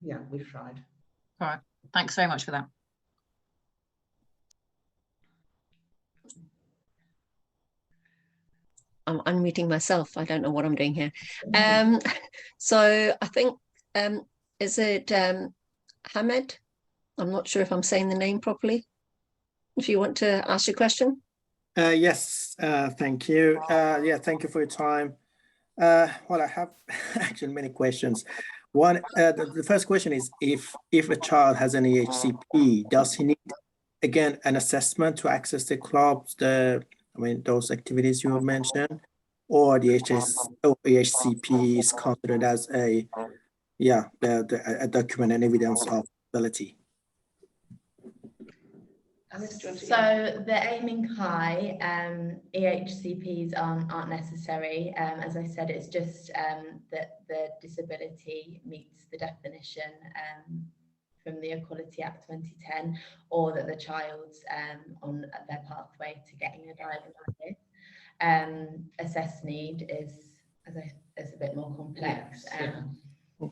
yeah, we've tried. All right, thanks very much for that. I'm unmuting myself. I don't know what I'm doing here. So I think, is it Hamed? I'm not sure if I'm saying the name properly. If you want to ask your question. Yes, thank you. Yeah, thank you for your time. Well, I have actually many questions. One, the first question is, if a child has an EHCP, does he need, again, an assessment to access the clubs, those activities you have mentioned, or the EHCP is considered as a document and evidence of ability? So the aiming high EHCPs aren't necessary. As I said, it's just that the disability meets the definition from the Equality Act 2010, or that the child's on their pathway to getting a diagnosis. Assessed need is a bit more complex. Yes, yeah.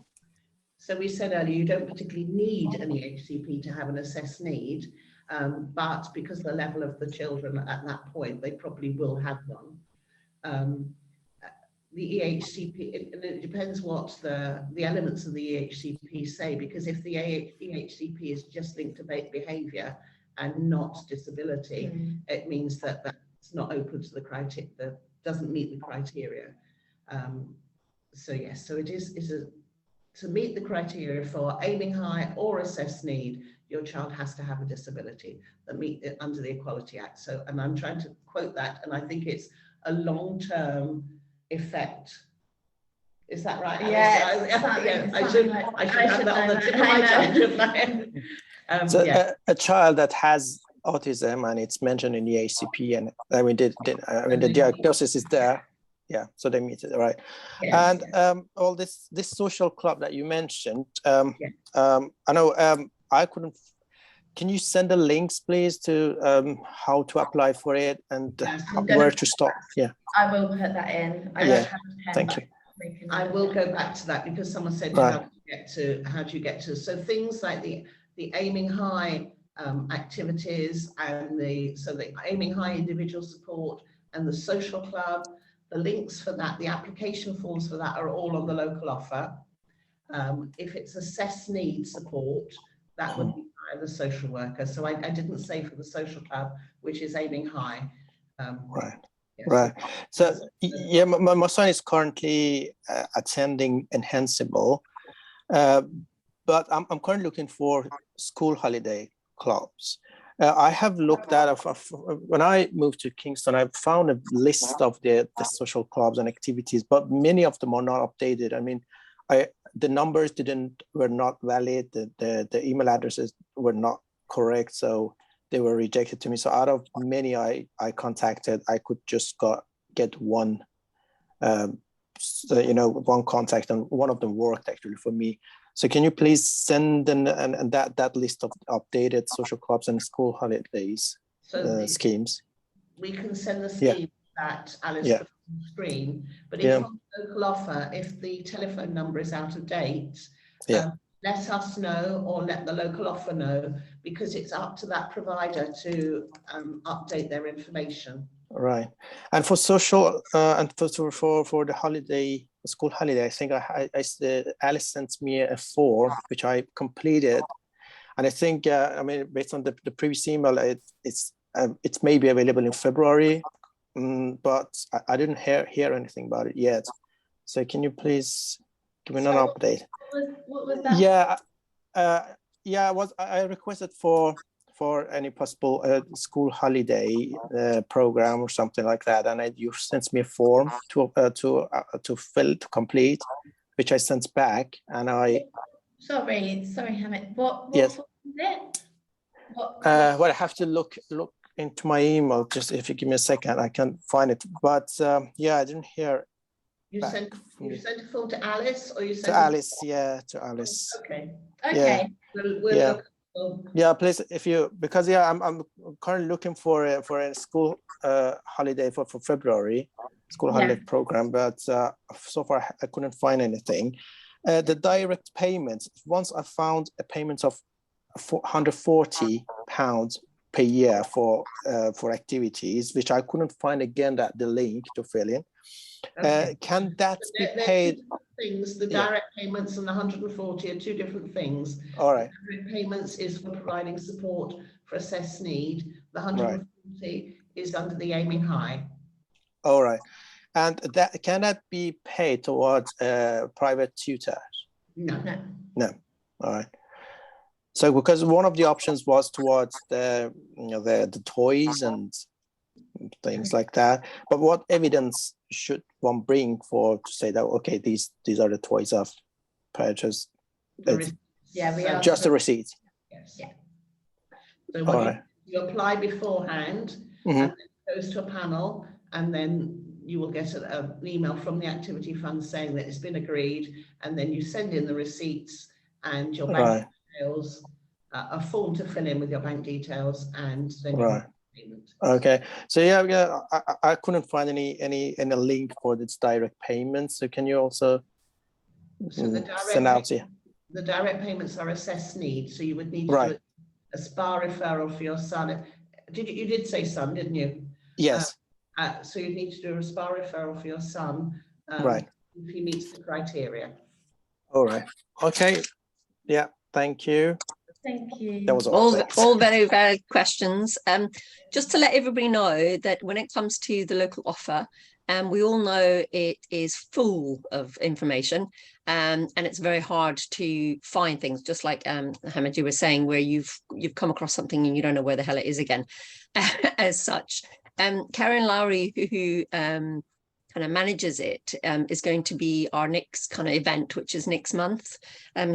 So we said earlier, you don't particularly need an EHCP to have an assessed need. But because the level of the children at that point, they probably will have one. The EHCP, it depends what the elements of the EHCP say, because if the EHCP is just linked to behaviour and not disability, it means that that's not open to the criteria, that doesn't meet the criteria. So yes, so it is to meet the criteria for aiming high or assessed need, your child has to have a disability that meet it under the Equality Act. So, and I'm trying to quote that, and I think it's a long-term effect. Is that right? Yeah, I should have that on the tip of my tongue, shouldn't I? So yeah. a child that has autism and it's mentioned in the ACP, and I mean the diagnosis is there, Yeah, so they meet it, right? Yes. And all this social club that you mentioned, Yeah. I know I couldn't. Can you send the links, please, to how to apply for it and Yes, where to start? Yeah. I will put that in. I Yeah, don't have a pen, thank but you. we can- I will go back to that because someone said Right. how do you get to so things like the aiming high activities and the aiming high individual support and the social club, the links for that, the application forms for that are all on the local offer. If it's assessed need support, that would be by the social worker. So I didn't say for the social club, which is aiming high. Right. Yes. Right. So yeah, my son is currently attending Enhanceable, but I'm currently looking for school holiday clubs. I have looked at when I moved to Kingston, I found a list of the social clubs and activities, but many of them are not updated. I mean, the numbers were not valid. The email addresses were not correct, so they were rejected to me. So out of many I contacted, I could just get one, one contact, and one of them worked actually for me. So can you please send that list of updated social clubs and school holidays schemes? We can send the scheme that Alice put on the screen, but if on the local offer, if the telephone number is out of date, let us know or let the local offer know, because it's up to that provider to update their information. Right. And for social and for the holiday, school holiday, I think Alice sent me a form which I completed, and I think I mean, based on the previous email, it's maybe available in February, but I didn't hear anything about it yet. So can you please give me an update? What was that? I requested for any possible school holiday program or something like that, and you sent me a form to fill, to complete, which I sent back, and I. Sorry, Hamid. What Yes. was it? Well, I have to look into my email. Just if you give me a second, I can find it. But I didn't hear. You sent a form to Alice, or you sent to Alice? Yeah, to Alice. Okay. Okay. We'll look. Please, if you, because I'm currently looking for a school holiday for February, school holiday program, but so far I couldn't find anything. The direct payments. Once I found a payment of £140 per year for activities, which I couldn't find again the link to fill in. Okay. Can that be paid? Things, the direct payments and the 140 are two different things. All right. The direct payments is for providing support for assessed need. The 140 is under the aiming high. All right. And can that be paid towards private tutors? No. All right. So because one of the options was towards the toys and things like that, but what evidence should one bring to say that okay, these are the toys I've purchased? Just the receipts. Yes. Yeah. So you apply beforehand, and then it goes to a panel, and then you will get an email from the activity fund saying that it's been agreed, and then you send in the receipts and your bank details, a form to fill in with your bank details, and then you payment. Okay, so I couldn't find any link for this direct payment. So can you also send out here? The direct payments are assessed needs, so you would need to do a SPA referral for your son. You did say son, didn't you? Yes. So you need to do a SPA referral for your son, if he meets the criteria. All right. Okay. Yeah. Thank you. Thank you. That was all very valid questions. Just to let everybody know that when it comes to the local offer, we all know it is full of information, and it's very hard to find things. Just like Hamid, you were saying, where you've come across something and you don't know where the hell it is again, as such. Karen Lowry, who kind of manages it, is going to be our next kind of event, which is next month.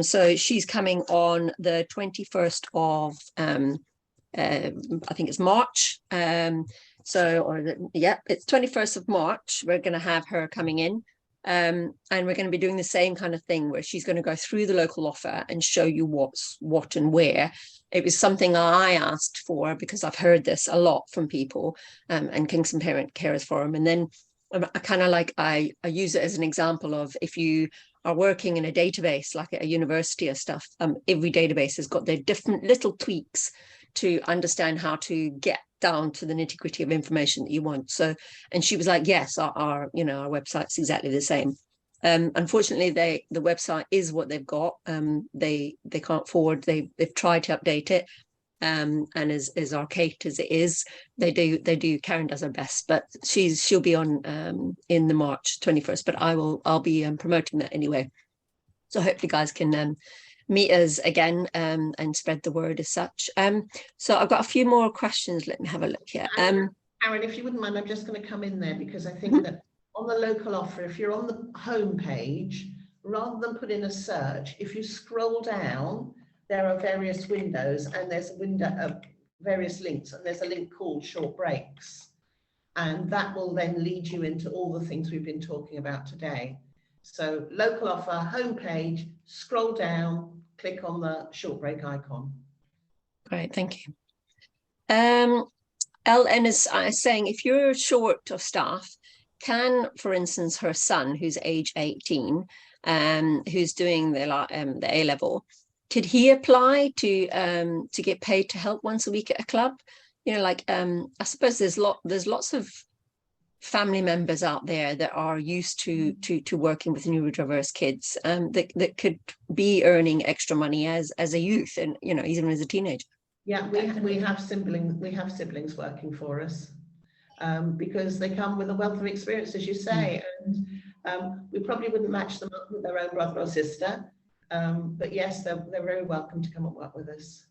So she's coming on the 21st of I think it's March, So, it's 21st of March. We're going to have her coming in. And we're going to be doing the same kind of thing where she's going to go through the local offer and show you what's what and where. It was something I asked for because I've heard this a lot from people, and Kingston Parent Carers Forum. And then I kind of like, I use it as an example of if you are working in a database like at a university or stuff, every database has got their different little tweaks to understand how to get down to the nitty-gritty of information that you want. So, and she was like, yes, our website's exactly the same. Unfortunately, the website is what they've got. They can't forward. They've tried to update it, and as archaic as it is, they do. Karen does her best, but she'll be on in the March 21st. But I'll be promoting that anyway. So hopefully, guys can meet us again and spread the word as such. So I've got a few more questions. Let me have a look here. Karen, if you wouldn't mind, I'm just going to come in there because I think that on the local offer, if you're on the home page, rather than put in a search, if you scroll down, there are various windows and there's a window of various links, and there's a link called Short Breaks. And that will then lead you into all the things we've been talking about today. So local offer, homepage, scroll down, click on the short break icon. Great, thank you. LN is saying if you're short of staff, can, for instance, her son, who's age 18, who's doing the A level, could he apply to get paid to help once a week at a club? You know, like I suppose there's lots of family members out there that are used to working with neurodiverse kids that could be earning extra money as a youth, and even as a teenager. Yeah, we have siblings working for us because they come with a wealth of experience, as you say, and we probably wouldn't match them up with their own brother or sister, but yes, they're very welcome to come and work with us.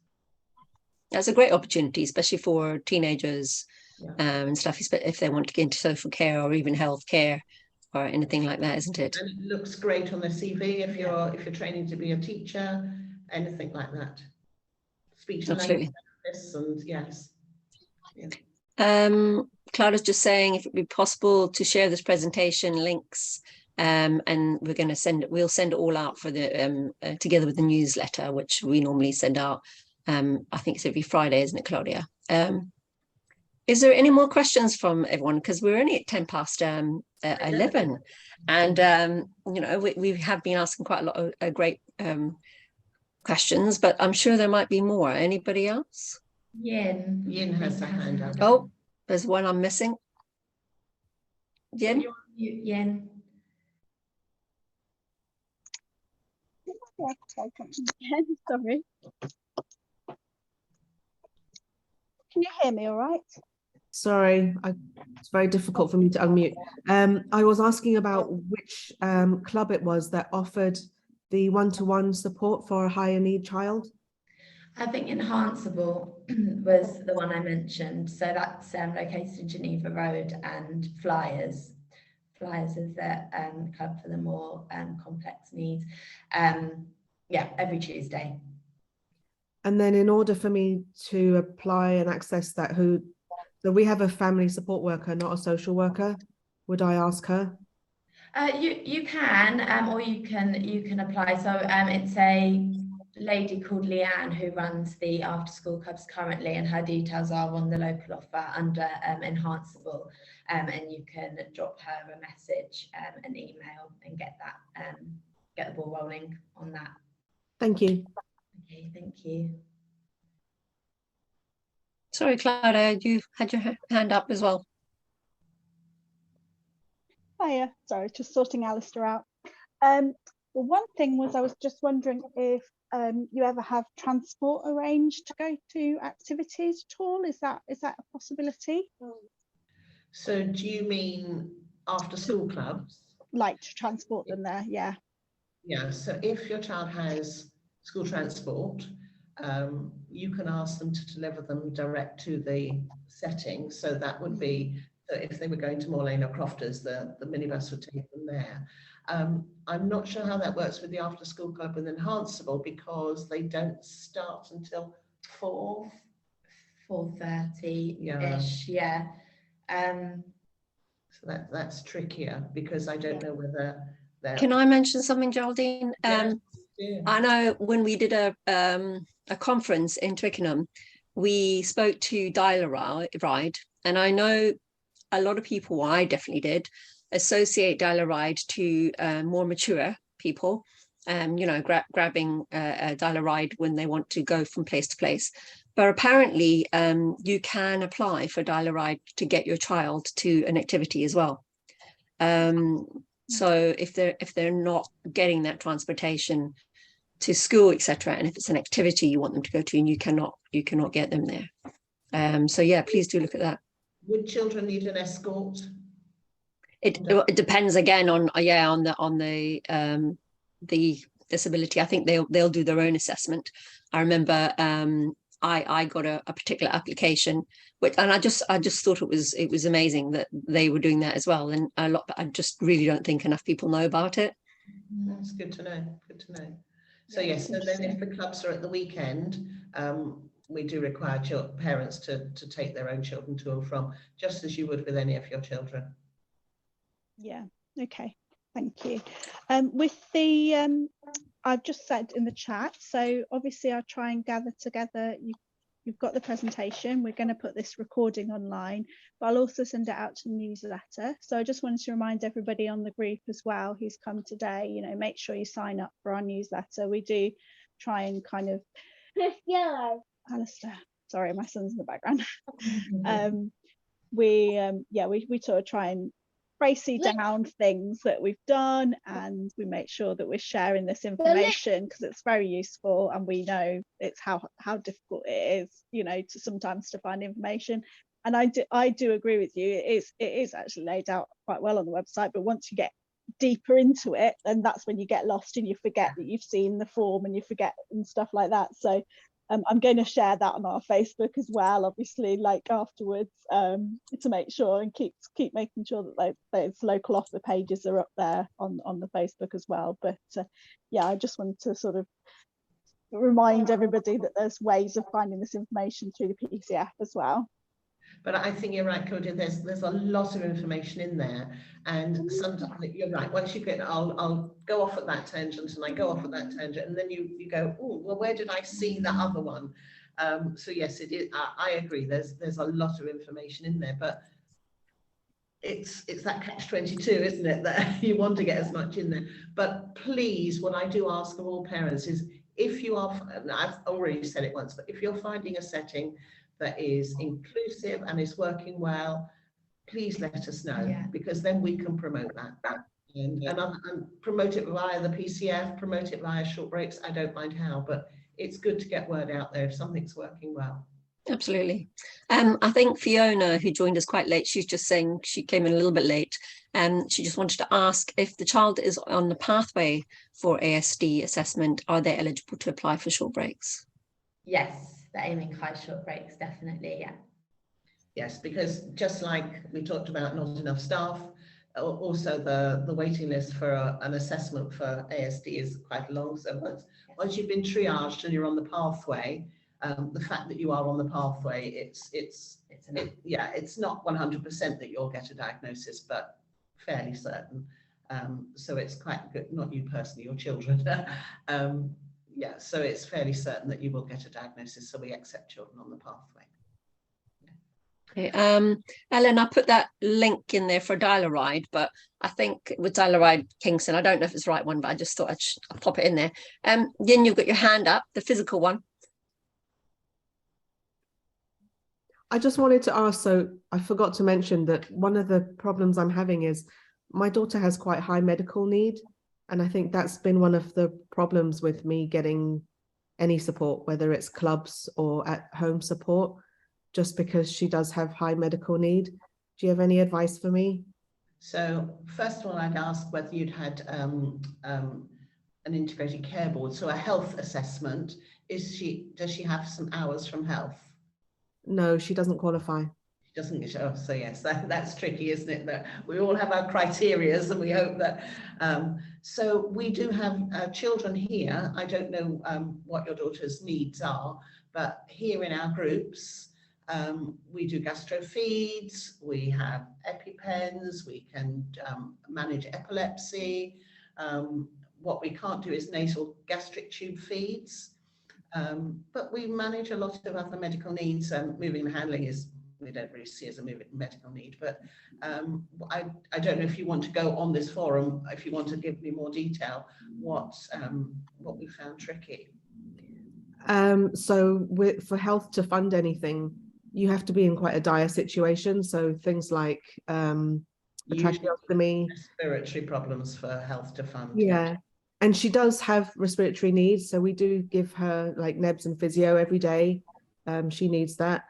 That's a great opportunity, especially for teenagers. Yeah. And stuff, if they want to get into social care or even health care or anything like that, isn't it? And it looks great on their CV if you're training to be a teacher, anything like that. Speech and language therapists, and yes. Yeah. Claudia's just saying if it'd be possible to share this presentation links, and we're going to we'll send it all out for the together with the newsletter, which we normally send out. I think it's every Friday, isn't it, Claudia? Is there any more questions from everyone? Because we're only at 10 past 11, and we have been asking quite a lot of great questions, but I'm sure there might be more. Anybody else? Yin has a hand up. Oh, there's one I'm missing. Yin? Yin. Sorry. Can you hear me all right? Sorry, it's very difficult for me to unmute. I was asking about which club it was that offered the one-to-one support for a higher need child. I think Enhanceable was the one I mentioned. So that's located in Geneva Road, and Flyers. Flyers is the club for the more complex needs. Every Tuesday. And then in order for me to apply and access that, so we have a family support worker, not a social worker. Would I ask her? You can, or you can apply. So it's a lady called Leanne who runs the after school clubs currently, and her details are on the local offer under Enhanceable, and you can drop her a message, an email, and get the ball rolling on that. Thank you. Okay, thank you. Sorry, Claudia, you had your hand up as well. Hiya, sorry, just sorting Alistair out. Well, one thing was I was just wondering if you ever have transport arranged to go to activities at all? Is that a possibility? So do you mean after school clubs? Like to transport them there, yeah. Yeah, so if your child has school transport, you can ask them to deliver them direct to the setting. So that would be, if they were going to Morlane or Crofters, the minibus would take them there. I'm not sure how that works with the after school club with Enhanceable, because they don't start until 4:30-ish, yeah. So that's trickier because I don't know whether they're... Can I mention something, Geraldine? Yeah. I know when we did a conference in Twickenham, we spoke to Dial-A-Ride, and I know a lot of people, I definitely did, associate Dial-A-Ride to more mature people, you know, grabbing a Dial-A-Ride when they want to go from place to place. But apparently you can apply for Dial-A-Ride to get your child to an activity as well. So if they're not getting that transportation to school, etc., and if it's an activity you want them to go to and you cannot get them there. So yeah, please do look at that. Would children need an escort? It depends again on the disability. I think they'll do their own assessment. I remember I got a particular application, and I just thought it was amazing that they were doing that as well. And I just really don't think enough people know about it. That's good to know. Good to know. So yes, so then if the clubs are at the weekend, we do require parents to take their own children to and from, just as you would with any of your children. Yeah, okay, thank you. With the, I've just said in the chat, so obviously I'll try and gather together, you've got the presentation, we're going to put this recording online, but I'll also send it out to the newsletter. So I just wanted to remind everybody on the group as well who's come today, you know, make sure you sign up for our newsletter. We do try and kind of... Alistair, sorry, my son's in the background. We sort of try and trace down things that we've done, and we make sure that we're sharing this information because it's very useful, and we know it's how difficult it is, you know, to sometimes to find information. And I do agree with you, it is actually laid out quite well on the website, but once you get deeper into it, then that's when you get lost and you forget that you've seen the form and you forget and stuff like that. So I'm going to share that on our Facebook as well, obviously, like afterwards, to make sure and keep making sure that those local offer pages are up there on the Facebook as well. But yeah, I just wanted to sort of remind everybody that there's ways of finding this information through the PCF as well. But I think you're right, Claudia, there's a lot of information in there, and sometimes you're right, once you get, I'll go off at that tangent and I go off at that tangent, and then you go, oh, well, where did I see that other one? So yes, it is, I agree, there's a lot of information in there, but it's that catch-22, isn't it, that you want to get as much in there. But please, what I do ask of all parents is, if you are, and I've already said it once, but if you're finding a setting that is inclusive and is working well, please let us know, because then we can promote that and promote it via the PCF, promote it via short breaks. I don't mind how, but it's good to get word out there if something's working well. Absolutely. I think Fiona, who joined us quite late, she's just saying she came in a little bit late, and she just wanted to ask if the child is on the pathway for ASD assessment, are they eligible to apply for short breaks? Yes. The aiming high short breaks, definitely, yeah. Yes, because just like we talked about not enough staff, also the waiting list for an assessment for ASD is quite long. So once you've been triaged and you're on the pathway, the fact that you are on the pathway, it's not 100% that you'll get a diagnosis, but fairly certain. So it's quite good, not you personally, your children. Yeah, so it's fairly certain that you will get a diagnosis, so we accept children on the pathway. Okay, Ellen, I put that link in there for Dial-A-Ride, but I think with Dial-A-Ride Kingston, I don't know if it's the right one, but I just thought I'd pop it in there. Yin, you've got your hand up, the physical one. I just wanted to ask, so I forgot to mention that one of the problems I'm having is my daughter has quite high medical need. And I think that's been one of the problems with me getting any support, whether it's clubs or at home support, just because she does have high medical need. Do you have any advice for me? So first of all, I'd ask whether you'd had an integrated care board, so a health assessment. Does she have some hours from health? No, she doesn't qualify. Doesn't get, oh, so yes, that's tricky, isn't it, that we all have our criterias, and we hope that so we do have children here. I don't know what your daughter's needs are, but here in our groups We do gastro feeds, we have EpiPens, we can manage epilepsy. What we can't do is nasal gastric tube feeds, but we manage a lot of other medical needs. Moving and handling is, we don't really see as a medical need, but I don't know if you want to go on this forum, if you want to give me more detail, what we found tricky. So for health to fund anything, you have to be in quite a dire situation. So things like a tracheostomy. Respiratory problems for health to fund. Yeah. And she does have respiratory needs. So we do give her like nebs and physio every day. She needs that.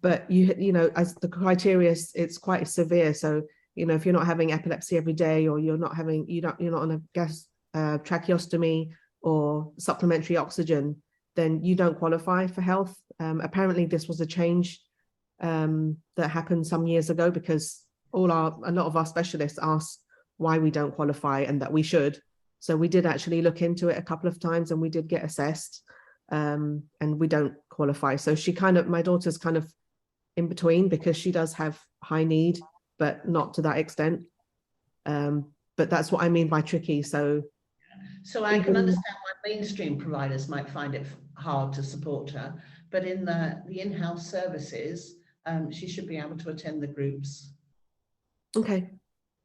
But you know, as the criteria, it's quite severe. So, you know, if you're not having epilepsy every day, or you're not on a gas tracheostomy or supplementary oxygen, then you don't qualify for health. Apparently this was a change that happened some years ago, because a lot of our specialists asked why we don't qualify and that we should. So we did actually look into it a couple of times, and we did get assessed, and we don't qualify. So my daughter's kind of in between, because she does have high need, but not to that extent. But that's what I mean by tricky. So I can understand why mainstream providers might find it hard to support her, but in the in-house services, she should be able to attend the groups. Okay.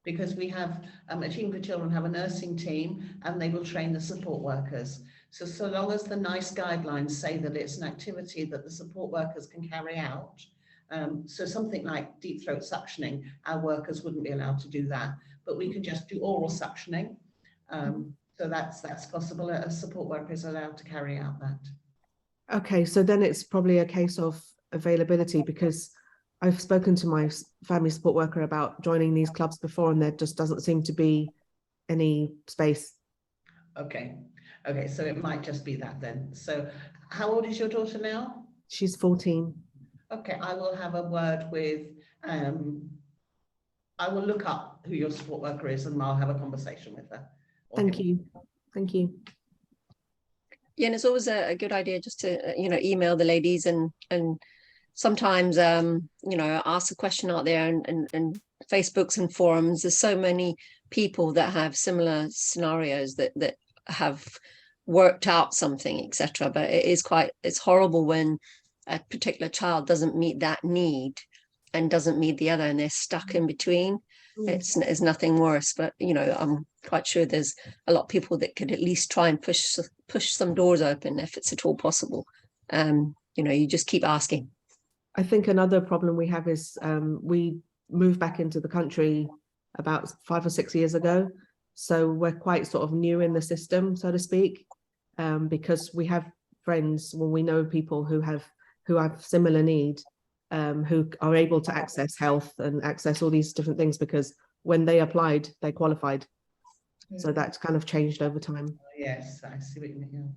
Because we have a Team for Children have a nursing team, and they will train the support workers. So long as the NICE guidelines say that it's an activity that the support workers can carry out, so something like deep throat suctioning, our workers wouldn't be allowed to do that, but we can just do oral suctioning. So that's possible. A support worker is allowed to carry out that. Okay, so then it's probably a case of availability, because I've spoken to my family support worker about joining these clubs before, and there just doesn't seem to be any space. Okay, so it might just be that then. So how old is your daughter now? She's 14. Okay, I will have a word with, I will look up who your support worker is, and I'll have a conversation with her. Thank you. Thank you. Yeah, and it's always a good idea just to, you know, email the ladies and sometimes, you know, ask a question out there, and Facebooks and forums. There's so many people that have similar scenarios that have worked out something, etc. But it's horrible when a particular child doesn't meet that need and doesn't meet the other, and they're stuck in between. It's nothing worse, but you know, I'm quite sure there's a lot of people that could at least try and push some doors open if it's at all possible. You know, you just keep asking. I think another problem we have is we moved back into the country about 5 or 6 years ago, so we're quite sort of new in the system, so to speak, because we have friends, when we know people who have similar need, who are able to access health and access all these different things, because when they applied, they qualified. So that's kind of changed over time. Yes, I see what you mean.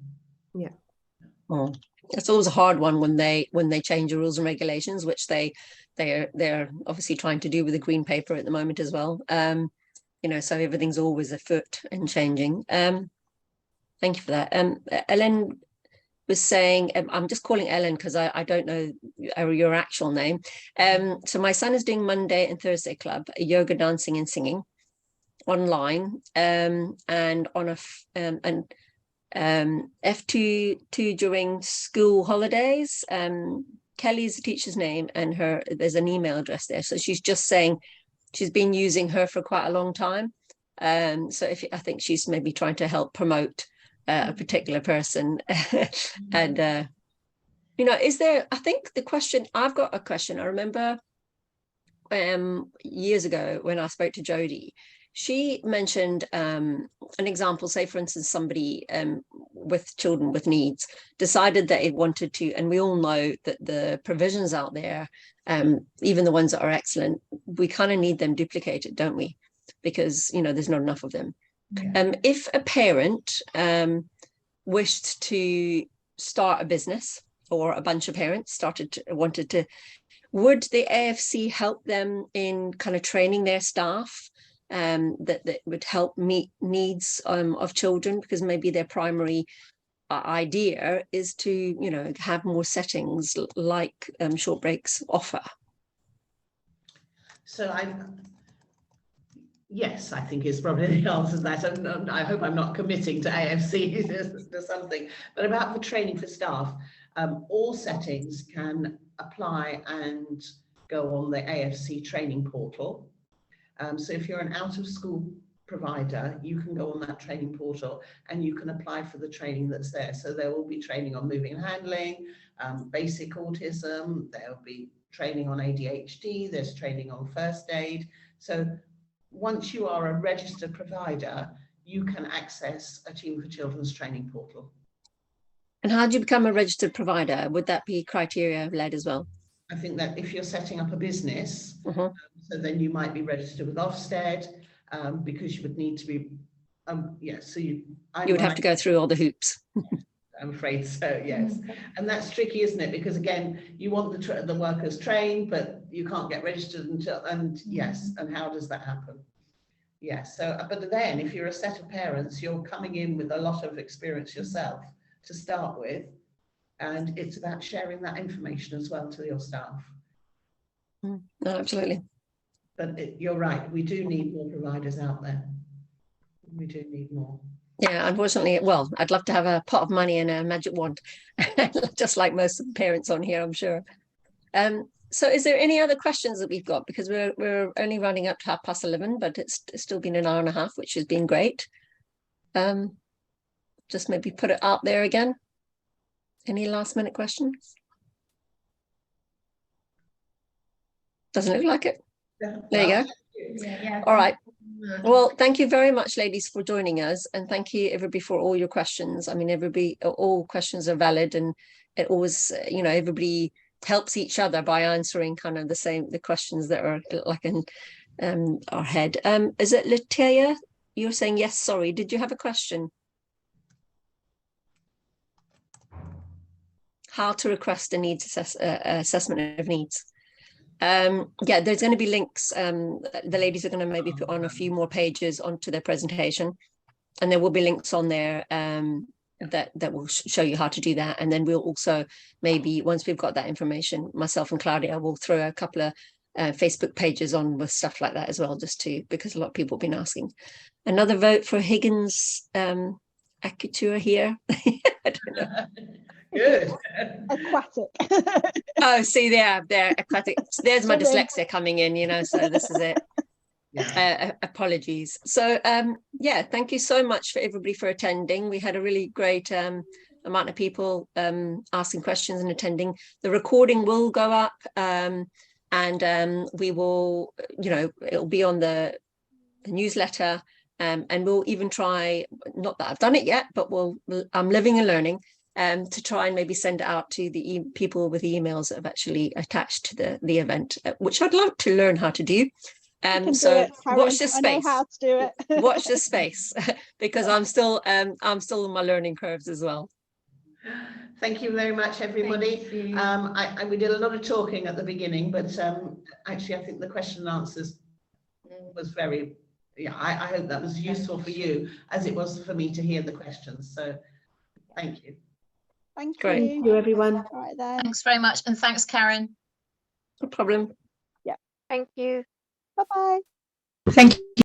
Yeah. Oh, it's always a hard one when they change the rules and regulations, which they're obviously trying to do with the green paper at the moment as well. You know, so everything's always afoot and changing. Thank you for that. Ellen was saying, I'm just calling Ellen because I don't know your actual name. So my son is doing Monday and Thursday club, yoga, dancing and singing online, and on a F2 during school holidays. Kelly's the teacher's name, and there's an email address there. So she's just saying she's been using her for quite a long time. So I think she's maybe trying to help promote a particular person. And you know, I think I've got a question. I remember years ago when I spoke to Jodie, she mentioned an example, say for instance, somebody with children with needs decided that it wanted to, and we all know that the provisions out there, even the ones that are excellent, we kind of need them duplicated, don't we? Because, you know, there's not enough of them. Yeah. If a parent wished to start a business, or a bunch of parents wanted to, would the AFC help them in kind of training their staff that would help meet needs of children, because maybe their primary idea is to, you know, have more settings like short breaks offer. So yes, I think is probably the answer to that. And I hope I'm not committing to AFC to something, but about the training for staff, all settings can apply and go on the AFC training portal. So if you're an out of school provider, you can go on that training portal and you can apply for the training that's there. So there will be training on moving and handling, basic autism, there will be training on ADHD, there's training on first aid. So once you are a registered provider, you can access Achieving for Children's training portal. And how do you become a registered provider? Would that be criteria led as well? I think that if you're setting up a business, Uh-huh. so then you might be registered with Ofsted, because you would need to be, yeah, so you would have to go through all the hoops. I'm afraid so, yes. And that's tricky, isn't it? Because again, you want the workers trained, but you can't get registered until, and yes, and how does that happen? Yes, so, but then if you're a set of parents, you're coming in with a lot of experience yourself to start with, and it's about sharing that information as well to your staff. No, absolutely. But you're right, we do need more providers out there. We do need more. Yeah, unfortunately, well, I'd love to have a pot of money and a magic wand, just like most of the parents on here, I'm sure. So is there any other questions that we've got? Because we're only running up to 11:30, but it's still been an hour and a half, which has been great. Just maybe put it out there again. Any last minute questions? Doesn't look like it. Yeah, There you go. Yeah. All right. Well, thank you very much, ladies, for joining us, and thank you everybody for all your questions. I mean, everybody, all questions are valid, and it always, you know, everybody helps each other by answering kind of the questions that are like in our head. Is it Latia? You're saying yes. Sorry, did you have a question? How to request a needs assessment of needs. Yeah, there's going to be links. The ladies are going to maybe put on a few more pages onto their presentation, and there will be links on there that will show you how to do that. And then we'll also, maybe once we've got that information, myself and Claudia will throw a couple of Facebook pages on with stuff like that as well, just to, because a lot of people have been asking. Another vote for Higgins Acutua here. I don't know. Good. Aquatic. Oh, see, they're aquatic. There's my dyslexia coming in, you know, so this is it. Yeah. Apologies. So yeah, thank you so much for everybody for attending. We had a really great amount of people asking questions and attending. The recording will go up, and we will, you know, it'll be on the newsletter, and we'll even try, not that I've done it yet, but I'm living and learning, to try and maybe send it out to the people with the emails that have actually attached to the event, which I'd love to learn how to do. So watch this space. I know how to do it. Watch this space, because I'm still on my learning curves as well. Thank you very much, everybody. We did a lot of talking at the beginning, but actually I think the question and answers was very, yeah, I hope that was useful for you as it was for me to hear the questions. So thank you. Thank Great. you. Thank you, everyone. All right then. Thanks very much, and thanks, Karen. No problem. Yeah. Thank you. Bye-bye. Thank you.